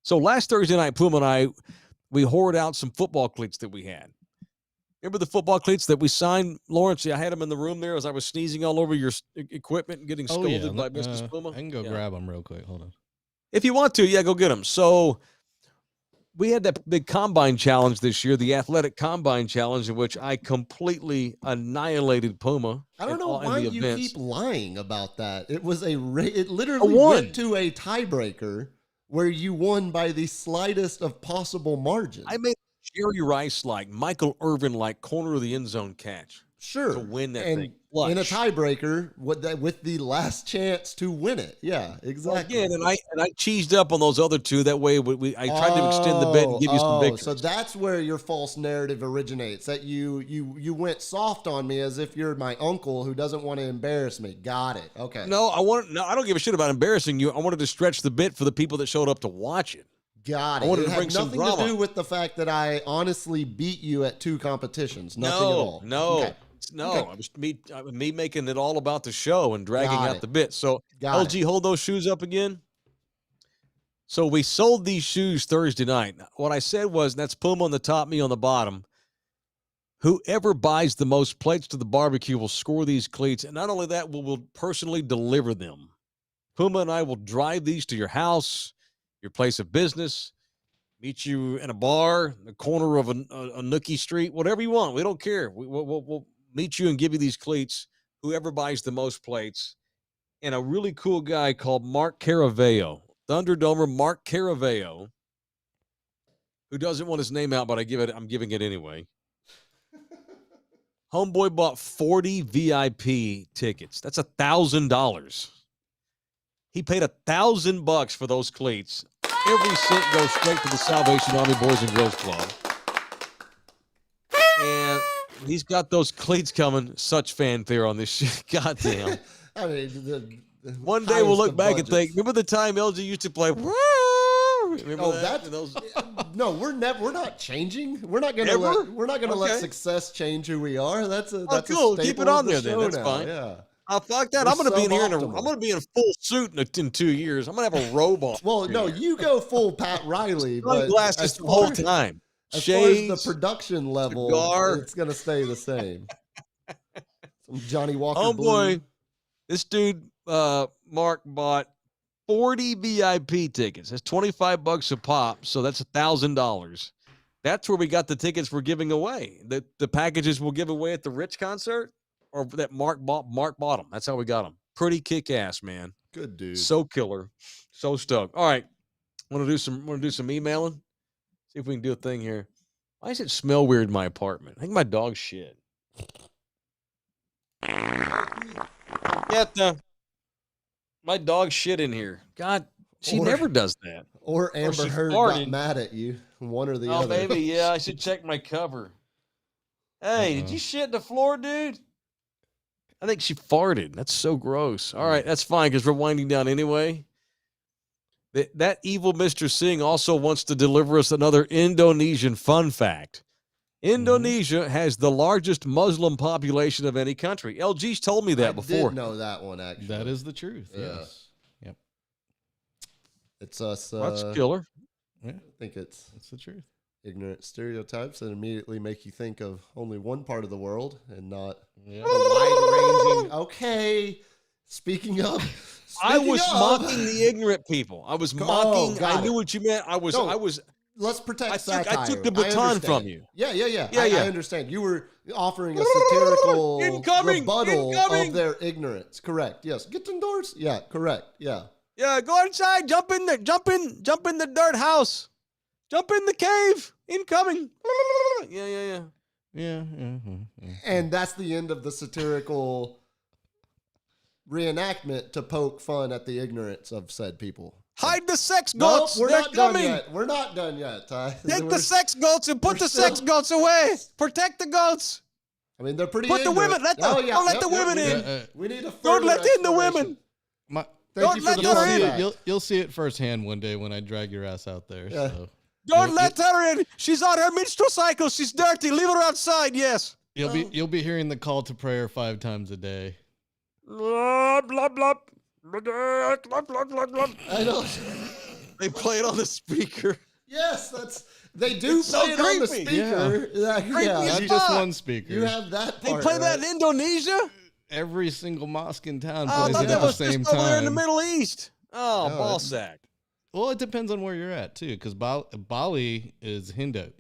Speaker 2: So last Thursday night, Puma and I, we hoarded out some football cleats that we had. Remember the football cleats that we signed, Lawrence? I had them in the room there as I was sneezing all over your equipment and getting scolded by Mrs. Puma.
Speaker 3: I can go grab them real quick. Hold on.
Speaker 2: If you want to, go get them. So we had that big combine challenge this year, the athletic combine challenge, in which I completely annihilated Puma.
Speaker 4: I don't know why you keep lying about that. It was it literally went to a tiebreaker where you won by the slightest of possible margins.
Speaker 2: I made Jerry Rice-like, Michael Irvin-like corner of the end zone catch.
Speaker 4: Sure.
Speaker 2: To win that thing.
Speaker 4: In a tiebreaker with the last chance to win it. Yeah, exactly.
Speaker 2: Well, again, and I cheesed up on those other two. That way I tried to extend the bet and give you some victories.
Speaker 4: So that's where your false narrative originates, that you went soft on me as if you're my uncle who doesn't want to embarrass me. Got it. Okay.
Speaker 2: No, I don't give a shit about embarrassing you. I wanted to stretch the bit for the people that showed up to watch it.
Speaker 4: Got it. It had nothing to do with the fact that I honestly beat you at 2 competitions. Nothing at all.
Speaker 2: No. Okay. No, okay. It was me making it all about the show and dragging out the bit. So, LG, hold those shoes up again. So we sold these shoes Thursday night. What I said was, that's Puma on the top, me on the bottom. Whoever buys the most plates to the barbecue will score these cleats. And not only that, we'll personally deliver them. Puma and I will drive these to your house, your place of business, meet you in a bar, the corner of a nookie street, whatever you want. We don't care. We'll meet you and give you these cleats, whoever buys the most plates. And a really cool guy called Mark Caraveo, Thunderdomer Mark Caraveo, who doesn't want his name out, but I'm giving it anyway. Homeboy bought 40 VIP tickets. That's $1,000. He paid $1,000 for those cleats. Every cent goes straight to the Salvation Army Boys and Girls Club. And he's got those cleats coming. Such fanfare on this shit. Goddamn.
Speaker 4: I mean,
Speaker 2: one day we'll look back and think, remember the time LG used to play? Remember that?
Speaker 4: No, we're not changing. We're not gonna let success change who we are. That's
Speaker 2: cool. Keep it on there then. That's fine.
Speaker 4: Yeah.
Speaker 2: Oh, fuck that. I'm going to be in here. I'm going to be in a full suit in 2 years. I'm going to have a robe on.
Speaker 4: Well, no, you go full Pat Riley.
Speaker 2: Sunglasses the whole time.
Speaker 4: As
Speaker 2: Shades,
Speaker 4: far as the production level, it's going to stay the same. Some Johnny Walker Blue.
Speaker 2: This dude, Mark, bought 40 VIP tickets. That's $25 a pop, so that's $1,000. That's where we got the tickets we're giving away. The packages we'll give away at the Rich concert. Or that Mark bought them. That's how we got them. Pretty kick-ass, man.
Speaker 4: Good dude.
Speaker 2: So killer. So stoked. All right. Want to do some emailing? See if we can do a thing here. Why does it smell weird in my apartment? I think my dog shit. My dog shit in here. God, she never does that.
Speaker 4: Or Amber Heard got mad at you. One or the other.
Speaker 2: Oh, baby, yeah. I should check my cover. Hey, did you shit the floor, dude? I think she farted. That's so gross. All right, that's fine because we're winding down anyway. That evil Mr. Singh also wants to deliver us another Indonesian fun fact. Indonesia has the largest Muslim population of any country. LG's told me that before.
Speaker 4: I did know that one, actually.
Speaker 3: That is the truth. Yes. Yep.
Speaker 4: It's us.
Speaker 2: That's killer.
Speaker 3: Yeah.
Speaker 4: I think it's
Speaker 3: the truth.
Speaker 4: Ignorant stereotypes that immediately make you think of only one part of the world and not the wide-ranging. Okay, speaking of,
Speaker 2: I was mocking the ignorant people. I was mocking. I knew what you meant. I was
Speaker 4: let's protect
Speaker 2: I
Speaker 4: satire.
Speaker 2: took the baton
Speaker 4: understand.
Speaker 2: from you.
Speaker 4: Yeah.
Speaker 2: Yeah,
Speaker 4: I understand. You were offering a satirical rebuttal
Speaker 2: Incoming.
Speaker 4: of their ignorance. Correct. Yes. Get indoors. Yeah. Correct. Yeah.
Speaker 2: Yeah, go inside. Jump in the dirt house. Jump in the cave. Incoming. Yeah.
Speaker 3: Yeah.
Speaker 4: And that's the end of the satirical reenactment to poke fun at the ignorance of said people.
Speaker 2: Hide the sex
Speaker 4: Nope,
Speaker 2: goats.
Speaker 4: we're
Speaker 2: They're
Speaker 4: not done
Speaker 2: coming.
Speaker 4: yet. We're not done yet, Ty.
Speaker 2: Take the sex goats and put the sex goats away. Protect the goats.
Speaker 4: I mean, they're pretty
Speaker 2: Put the
Speaker 4: ignorant.
Speaker 2: women. Don't let the women in.
Speaker 4: We need a
Speaker 2: Don't
Speaker 4: further
Speaker 2: let in the
Speaker 4: explanation.
Speaker 2: women.
Speaker 4: Thank you for the
Speaker 3: You'll see
Speaker 4: feedback.
Speaker 3: it. You'll see it firsthand one day when I drag your ass out there.
Speaker 4: Yeah.
Speaker 3: So.
Speaker 2: Don't let her in. She's on her menstrual cycle. She's dirty. Leave her outside. Yes.
Speaker 3: You'll be hearing the call to prayer 5 times a day.
Speaker 2: Blah blah blah. Blah, blah, blah, blah.
Speaker 4: I know.
Speaker 2: They play it on the speaker.
Speaker 4: Yes, they do
Speaker 2: It's
Speaker 4: play
Speaker 2: so
Speaker 4: it on the
Speaker 2: creepy.
Speaker 4: speaker.
Speaker 2: Creepy
Speaker 3: Not
Speaker 2: as
Speaker 4: you,
Speaker 3: just
Speaker 2: fuck.
Speaker 3: one speaker.
Speaker 4: you have that
Speaker 2: They
Speaker 4: part.
Speaker 2: play that
Speaker 4: right?
Speaker 2: in Indonesia.
Speaker 3: Every single mosque in town
Speaker 2: Oh, I
Speaker 3: plays
Speaker 2: thought
Speaker 3: it
Speaker 2: that
Speaker 3: at the
Speaker 2: was
Speaker 3: same
Speaker 2: just over there in the
Speaker 3: time.
Speaker 2: Middle East. Oh,
Speaker 4: No,
Speaker 2: ball
Speaker 4: it's-
Speaker 2: sack.
Speaker 3: Well, it depends on where you're at too, because Bali is Hindu.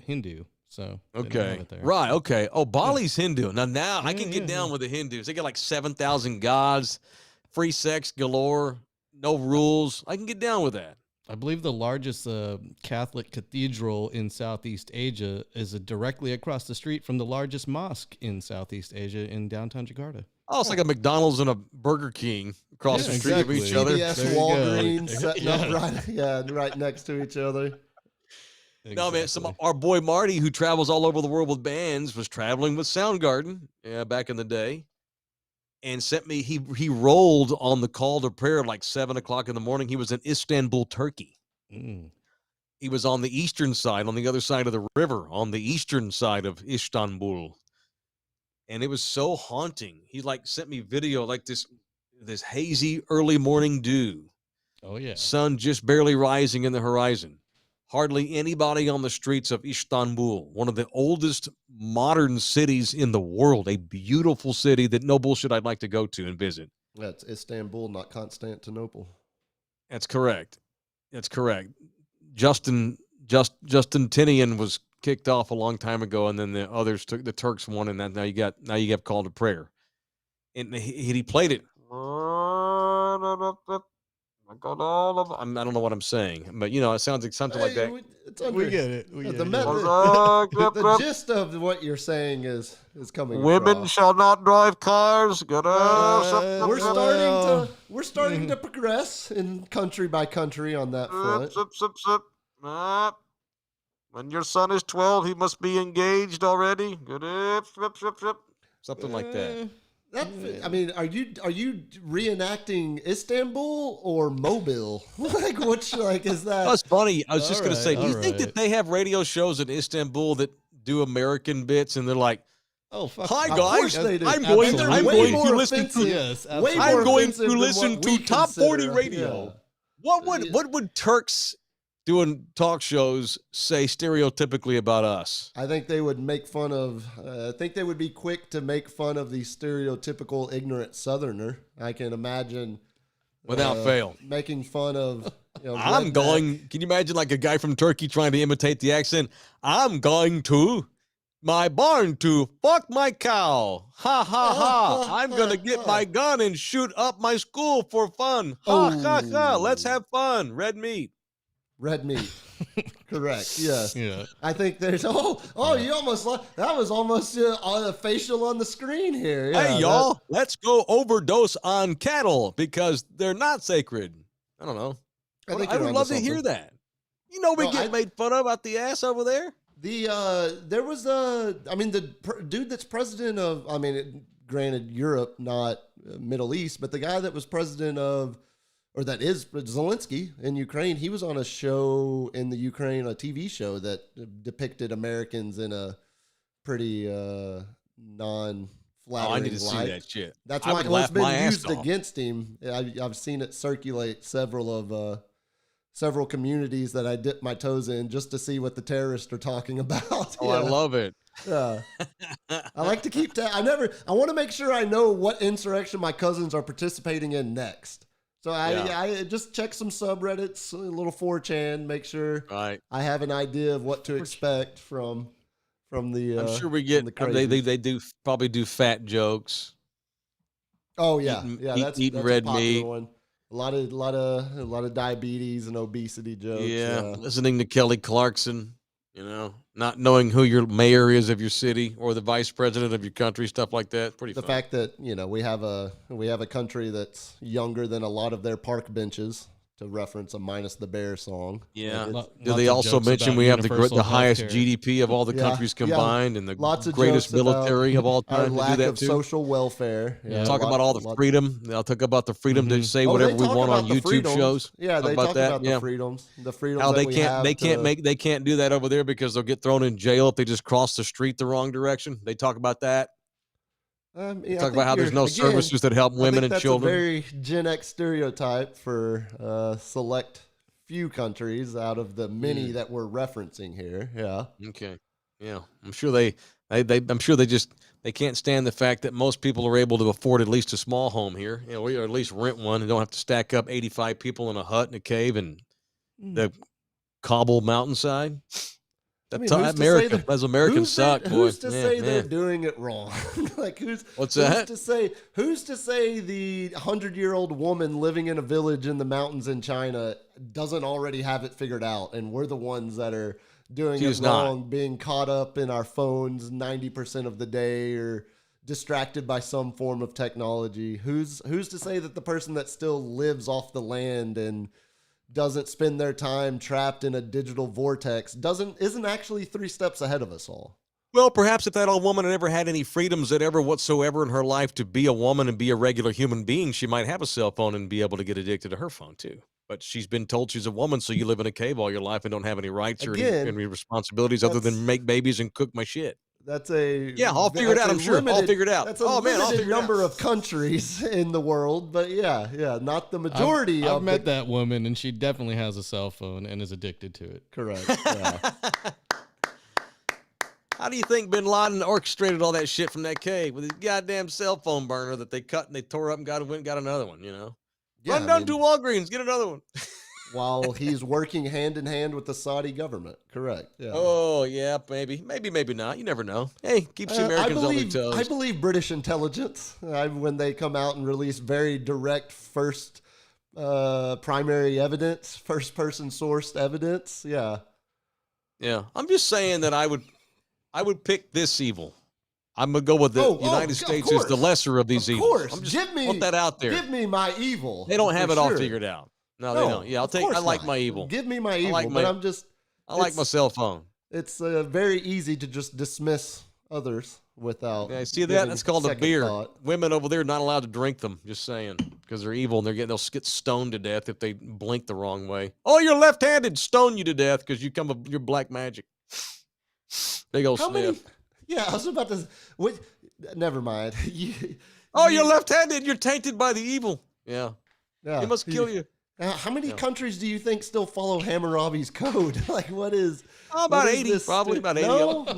Speaker 3: So they don't have
Speaker 2: Okay.
Speaker 3: it there.
Speaker 2: Right. Okay. Oh, Bali's Hindu. Now I can
Speaker 3: Yeah,
Speaker 2: get
Speaker 3: yeah,
Speaker 2: down with the Hindus. They got like 7,000 gods, free sex galore, no rules. I can get down with that.
Speaker 3: I believe the largest Catholic cathedral in Southeast Asia is directly across the street from the largest mosque in Southeast Asia in downtown Jakarta.
Speaker 2: Oh, it's like a McDonald's and a Burger King across
Speaker 3: Yeah,
Speaker 2: the street of
Speaker 3: exactly.
Speaker 2: each other.
Speaker 4: CVS,
Speaker 3: There you go.
Speaker 4: Walgreens, setting
Speaker 3: Yeah.
Speaker 4: up right next to each other.
Speaker 2: No, man.
Speaker 3: Exactly.
Speaker 2: Our boy Marty, who travels all over the world with bands, was traveling with Soundgarden back in the day, and sent me. He rolled on the call to prayer like 7:00 in the morning. He was in Istanbul, Turkey.
Speaker 3: Mm.
Speaker 2: He was on the eastern side, on the other side of the river, on the eastern side of Istanbul, and it was so haunting. He like sent me video like this hazy early morning dew,
Speaker 3: Oh yeah.
Speaker 2: sun just barely rising in the horizon. Hardly anybody on the streets of Istanbul, one of the oldest modern cities in the world, a beautiful city that no bullshit I'd like to go to and visit.
Speaker 4: That's Istanbul, not Constantinople.
Speaker 2: That's correct. Justin Tinian was kicked off a long time ago, and then the others took the Turks won, and now you have call to prayer, and he played it. I don't know what I'm saying, but it sounds like something like that.
Speaker 3: We get it. We get
Speaker 4: The,
Speaker 3: it.
Speaker 4: the gist of what you're saying is coming.
Speaker 2: Women
Speaker 4: across.
Speaker 2: shall not drive cars.
Speaker 4: We're starting to progress in country by country on that front.
Speaker 2: When your son is 12, he must be engaged already. Something like that.
Speaker 4: I mean, are you reenacting Istanbul or Mobile? Like, which is that?
Speaker 2: That's funny. I was just going to say, do you
Speaker 3: all
Speaker 2: think that
Speaker 3: right.
Speaker 2: they have radio shows in Istanbul that do American bits, and they're like,
Speaker 3: Oh fuck.
Speaker 2: "Hi
Speaker 4: Of course
Speaker 2: guys,
Speaker 4: they do.
Speaker 2: I'm
Speaker 3: Absolutely.
Speaker 2: going
Speaker 4: Way
Speaker 2: to
Speaker 4: more
Speaker 2: listen to
Speaker 4: offensive.
Speaker 3: Yes.
Speaker 4: Way
Speaker 3: Absolutely.
Speaker 4: more
Speaker 2: I'm going
Speaker 4: offensive
Speaker 2: to
Speaker 4: than
Speaker 2: listen
Speaker 4: what
Speaker 2: to
Speaker 4: we
Speaker 2: Top 40
Speaker 4: consider.
Speaker 2: radio."
Speaker 4: Yeah.
Speaker 2: What would Turks doing talk shows say stereotypically about us?
Speaker 4: I think they would make fun of. I think they would be quick to make fun of the stereotypical ignorant Southerner. I can imagine
Speaker 2: Without fail.
Speaker 4: making fun of.
Speaker 2: I'm
Speaker 4: redneck.
Speaker 2: going. Can you imagine like a guy from Turkey trying to imitate the accent? I'm going to my barn to fuck my cow. Ha ha ha. I'm going to get my gun and shoot up my school for fun. Ha ha ha. Let's have fun. Red meat.
Speaker 4: Red meat. Correct. Yes.
Speaker 3: Yeah.
Speaker 4: I think there's. You almost that was almost a facial on the screen here. Yeah,
Speaker 2: Hey, y'all, let's go overdose on cattle because they're not sacred. I don't know.
Speaker 4: I think
Speaker 2: I
Speaker 4: you're
Speaker 2: would
Speaker 4: onto
Speaker 2: love to hear
Speaker 4: something.
Speaker 2: that. We
Speaker 4: No,
Speaker 2: get made fun of out the ass over there.
Speaker 4: There was the dude that's president of, granted Europe, not Middle East, but the guy that was president of, or that is Zelensky in Ukraine, he was on a show in the Ukraine, a TV show that depicted Americans in a pretty non-flattering
Speaker 2: I need to see
Speaker 4: light.
Speaker 2: that shit.
Speaker 4: That's
Speaker 2: I
Speaker 4: why
Speaker 2: would
Speaker 4: it's
Speaker 2: laugh my
Speaker 4: been
Speaker 2: ass
Speaker 4: used
Speaker 2: off.
Speaker 4: against him. I've seen it circulate several communities that I dip my toes in just to see what the terrorists are talking about.
Speaker 2: Oh, I love it.
Speaker 4: Yeah. I like to keep I want to make sure I know what insurrection my cousins are participating in next. So I just check some subreddits, a little 4chan, make sure I have an idea of what to expect from the.
Speaker 2: I'm sure we get. They do probably do fat jokes.
Speaker 4: Oh yeah,
Speaker 2: that's
Speaker 4: a
Speaker 2: red
Speaker 4: popular
Speaker 2: meat.
Speaker 4: one. A lot of diabetes and obesity jokes.
Speaker 2: Yeah, listening to Kelly Clarkson. Not knowing who your mayor is of your city or the vice president of your country, stuff like that. Pretty.
Speaker 4: The
Speaker 2: fun.
Speaker 4: fact that we have a country that's younger than a lot of their park benches, to reference a Minus the Bear song.
Speaker 2: Yeah. Do they also mention we have the highest GDP of all the countries combined and the greatest military of all time?
Speaker 4: Our lack of social welfare.
Speaker 2: Talk about all the freedom. They'll talk about the freedom to say whatever we want on YouTube shows.
Speaker 4: Yeah, they talk about the freedoms. The freedoms
Speaker 2: how
Speaker 4: that
Speaker 2: they can't do that over there because they'll get thrown in jail if they just cross the street the wrong direction. They talk about that. Talk about how there's no services that help women and children.
Speaker 4: That's a very Gen X stereotype for select few countries out of the many that we're referencing here. Yeah.
Speaker 2: Okay. Yeah, I'm sure they can't stand the fact that most people are able to afford at least a small home here. Or at least rent one and don't have to stack up 85 people in a hut in a cave in the cobble mountainside. Americans suck, boy.
Speaker 4: Who's to say they're doing it wrong? Who's to say the 100-year-old woman living in a village in the mountains in China doesn't already have it figured out, and we're the ones that are doing it wrong, being caught up in our phones 90% of the day or distracted by some form of technology? Who's to say that the person that still lives off the land and doesn't spend their time trapped in a digital vortex isn't actually 3 steps ahead of us all?
Speaker 2: Well, perhaps if that old woman had never had any freedoms whatsoever in her life to be a woman and be a regular human being, she might have a cell phone and be able to get addicted to her phone too. But she's been told she's a woman, so you live in a cave all your life and don't have any rights or any responsibilities other than make babies and cook my shit. I'll figure it out. I'm sure I'll figure it out.
Speaker 4: That's limited number of countries in the world, but not the majority.
Speaker 3: I've met that woman, and she definitely has a cell phone and is addicted to it.
Speaker 4: Correct. Yeah.
Speaker 2: How do you think Bin Laden orchestrated all that shit from that cave with his goddamn cell phone wire that they cut and they tore up and got another one? Run down to Walgreens, get another one.
Speaker 4: While he's working hand in hand with the Saudi government. Correct. Yeah.
Speaker 2: Oh, yeah, maybe not. You never know. Hey, keeps the Americans on their toes.
Speaker 4: I believe British intelligence when they come out and release very direct primary evidence, first-person sourced evidence. Yeah.
Speaker 2: Yeah. I'm just saying that I would pick this evil. I'm going to go with the United States is the lesser of these evils.
Speaker 4: Of course.
Speaker 2: Put that out there.
Speaker 4: Give me my evil.
Speaker 2: They don't have it all figured out. No, they don't. Yeah, I like my evil.
Speaker 4: Give me my evil,
Speaker 2: I like my cell phone.
Speaker 4: It's very easy to just dismiss others without.
Speaker 2: Yeah, see that? That's called a beer. Thought. Women over there are not allowed to drink them. Just saying, because they're evil and they'll get stoned to death if they blink the wrong way. Oh, you're left-handed. Stone you to death because you're black magic. Big old sniff.
Speaker 4: I was about to. Never mind.
Speaker 2: You're left-handed. You're tainted by the evil. Yeah. He must kill you.
Speaker 4: How many countries do you think still follow Hammurabi's code? What is?
Speaker 2: About 80, probably about 80.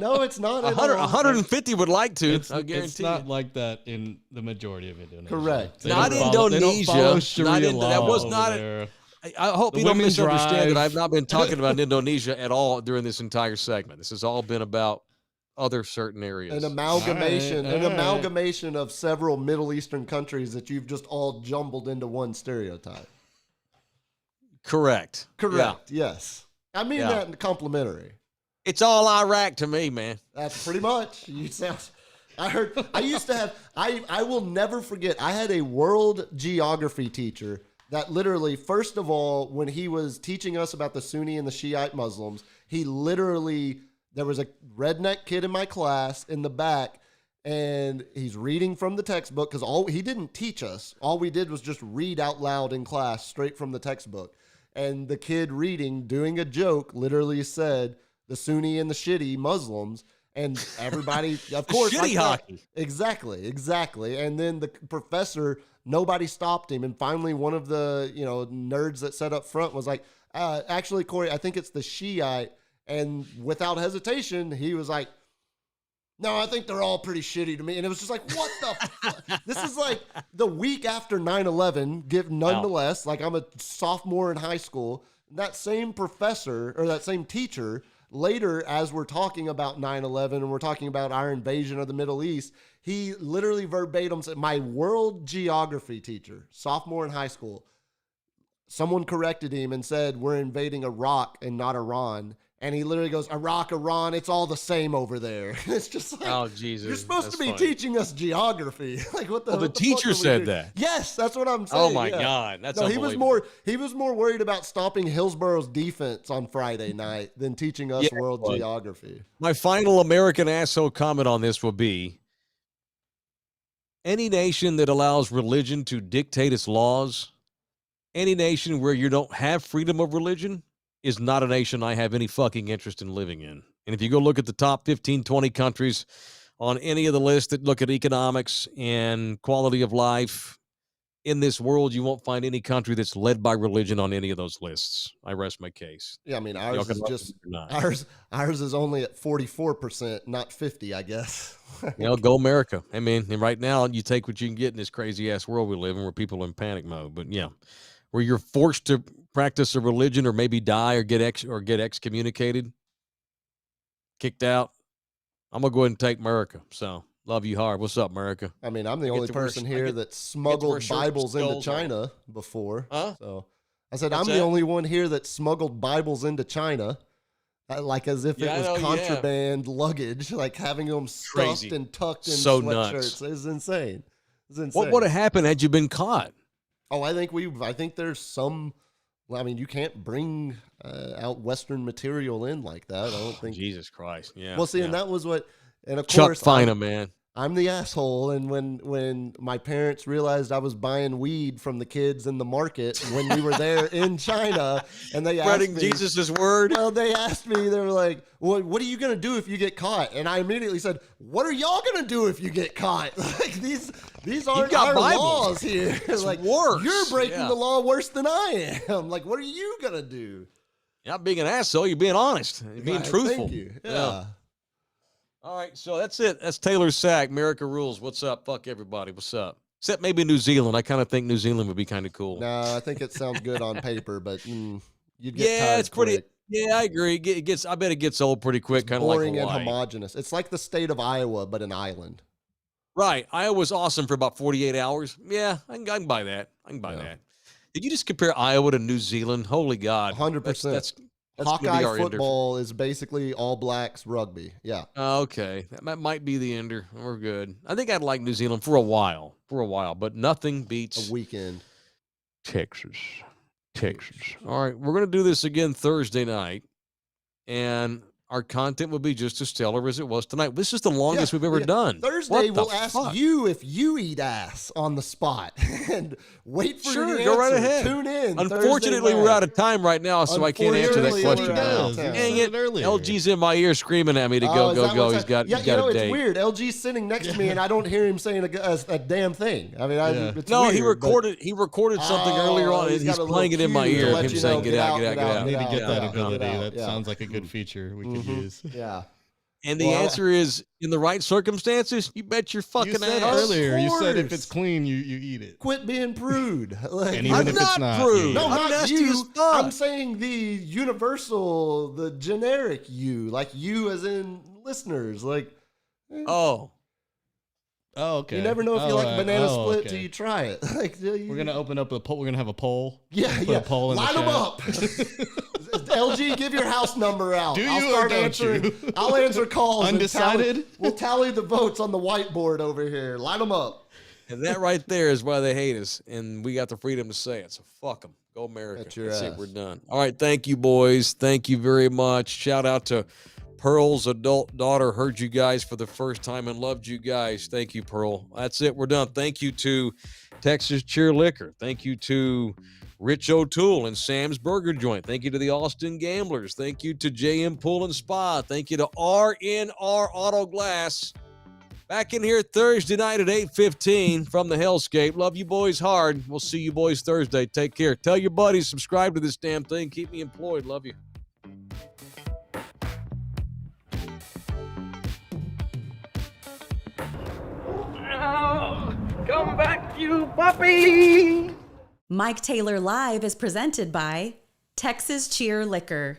Speaker 4: No, it's not.
Speaker 2: 150 would like to. I guarantee
Speaker 3: it's not like that in the majority of Indonesia.
Speaker 4: Correct.
Speaker 2: Not Indonesia. That was not. I hope you don't misunderstand that I've not been talking about Indonesia at all during this entire segment. This has all been about other certain areas.
Speaker 4: An amalgamation of several Middle Eastern countries that you've just all jumbled into one stereotype.
Speaker 2: Correct.
Speaker 4: Yes. I mean that in complimentary.
Speaker 2: It's all Iraq to me, man.
Speaker 4: That's pretty much. I will never forget. I had a world geography teacher that literally, first of all, when he was teaching us about the Sunni and the Shiite Muslims, there was a redneck kid in my class in the back, and he's reading from the textbook because he didn't teach us. All we did was just read out loud in class straight from the textbook. And the kid reading, doing a joke, literally said the Sunni and the shitty Muslims, and everybody, of course,
Speaker 2: shitty hockey.
Speaker 4: Exactly. And then the professor, nobody stopped him, and finally, one of the nerds that sat up front was like, "Actually, Corey, I think it's the Shiite." And without hesitation, he was like, No, I think they're all pretty shitty to me. And it was just like, what the fuck? This is like the week after 9/11, nonetheless, like I'm a sophomore in high school. That same professor or that same teacher later, as we're talking about 9/11 and we're talking about our invasion of the Middle East, he literally verbatim said, my world geography teacher, sophomore in high school, someone corrected him and said, we're invading Iraq and not Iran. And he literally goes, Iraq, Iran, it's all the same over there. It's just like,
Speaker 2: oh, Jesus.
Speaker 4: You're supposed to be
Speaker 2: funny.
Speaker 4: teaching us geography. Like, what the
Speaker 2: Oh, the teacher said that.
Speaker 4: Yes, that's what I'm saying.
Speaker 2: Oh, my God. That's unbelievable.
Speaker 4: He was more worried about stopping Hillsborough's defense on Friday night than teaching us world geography.
Speaker 2: My final American asshole comment on this will be, any nation that allows religion to dictate its laws, any nation where you don't have freedom of religion, is not a nation I have any fucking interest in living in. And if you go look at the top 15, 20 countries on any of the lists that look at economics and quality of life in this world, you won't find any country that's led by religion on any of those lists. I rest my case.
Speaker 4: Yeah, I mean, ours is just ours is only at 44%, not 50, I guess.
Speaker 2: Go America. I mean, and right now you take what you can get in this crazy ass world we live in, where people are in panic mode. But yeah, where you're forced to practice a religion or maybe die or get excommunicated, kicked out. I'm gonna go ahead and take America. So love you hard. What's up, America?
Speaker 4: I mean, I'm the only person here that smuggled Bibles into China before.
Speaker 2: Huh?
Speaker 4: So I said, I'm the only one here that smuggled Bibles into China, like as if it was contraband luggage, like having them stuffed and tucked in sweatshirts. It's insane. It's insane.
Speaker 2: What would have happened had you been caught?
Speaker 4: Oh, I think there's some. I mean, you can't bring out Western material in like that. I don't think.
Speaker 2: Jesus Christ. Yeah.
Speaker 4: Well, see, and that was what. And of
Speaker 2: Chuck
Speaker 4: course,
Speaker 2: Fina, man.
Speaker 4: I'm the asshole. And when my parents realized I was buying weed from the kids in the market when we were there in China, and they asked me,
Speaker 2: Jesus' word.
Speaker 4: Well, they asked me, they were like, what are you going to do if you get caught? And I immediately said, what are y'all going to do if you get caught? Like, these aren't our laws here. Like,
Speaker 2: worse.
Speaker 4: You're breaking the law worse than I am. Like, what are you going to do?
Speaker 2: You're not being an asshole. You're being honest. You're being truthful.
Speaker 4: Thank you. Yeah.
Speaker 2: All right, so that's it. That's Taylor Sack. America rules. What's up? Fuck everybody. What's up? Except maybe New Zealand. I kind of think New Zealand would be kind of cool.
Speaker 4: No, I think it sounds good on paper, but you'd get tired
Speaker 2: it's pretty.
Speaker 4: quick.
Speaker 2: Yeah, I agree. It gets. I bet it gets old pretty quick. Kind of like
Speaker 4: boring and
Speaker 2: Hawaii.
Speaker 4: homogenous. It's like the state of Iowa, but an island.
Speaker 2: Right. Iowa's awesome for about 48 hours. Yeah, I can buy that. I can buy that. Did you just compare Iowa to New Zealand? Holy God.
Speaker 4: 100%.
Speaker 2: That's
Speaker 4: Hawkeye football is basically all blacks rugby. Yeah.
Speaker 2: Okay. That might be the ender. We're good. I think I'd like New Zealand for a while, but nothing beats
Speaker 4: a weekend.
Speaker 2: Texas. All right. We're going to do this again Thursday night, and our content will be just as stellar as it was tonight. This is the longest we've ever done.
Speaker 4: Thursday, we'll ask you if you eat ass on the spot and wait for your answer.
Speaker 2: Go right ahead.
Speaker 4: Tune in.
Speaker 2: Unfortunately, we're out of time right now, so I can't answer that question. Dang it. LG's in my ear screaming at me to go. He's got a date.
Speaker 4: It's weird. LG's sitting next to me, and I don't hear him saying a damn thing. I mean, it's weird,
Speaker 2: he recorded something earlier on, and he's playing it in my ear, him saying, get out.
Speaker 3: Maybe get that ability. That sounds like a good feature we could use.
Speaker 4: Yeah.
Speaker 2: And the answer is, in the right circumstances, you bet your fucking ass.
Speaker 3: You said earlier, you said if it's clean, you eat it.
Speaker 4: Quit being prude.
Speaker 3: And even if it's not
Speaker 2: prude.
Speaker 4: No,
Speaker 2: I'm
Speaker 4: not you. I'm saying the universal, the generic you. Like you as in listeners. Like,
Speaker 2: Oh,
Speaker 3: okay.
Speaker 4: You never know if you like banana split till you try it. Like,
Speaker 3: we're going to open up a poll. We're going to have a poll.
Speaker 4: Yeah.
Speaker 3: A poll in
Speaker 4: Line them up. LG, give your house number out.
Speaker 3: Do you or don't you?
Speaker 4: I'll answer calls.
Speaker 3: Undecided?
Speaker 4: We'll tally the votes on the whiteboard over here. Line them up.
Speaker 2: and that right there is why they hate us, and we got the freedom to say it. So fuck them. Go America. That's it. We're done. All right. Thank you, boys. Thank you very much. Shout out to Pearl's adult daughter. Heard you guys for the first time and loved you guys. Thank you, Pearl. That's it. We're done. Thank you to Texas Cheer Liquor. Thank you to Rich O'Toole and Sam's Burger Joint. Thank you to the Austin Gamblers. Thank you to JM Pool and Spa. Thank you to RNR Auto Glass. Back in here Thursday night at 8:15 from the Hellscape. Love you boys hard. We'll see you boys Thursday. Take care. Tell your buddies, subscribe to this damn thing. Keep me employed. Love you.
Speaker 6: Come back, you puppy!
Speaker 1: Mike Taylor Live is presented by Texas Cheer Liquor.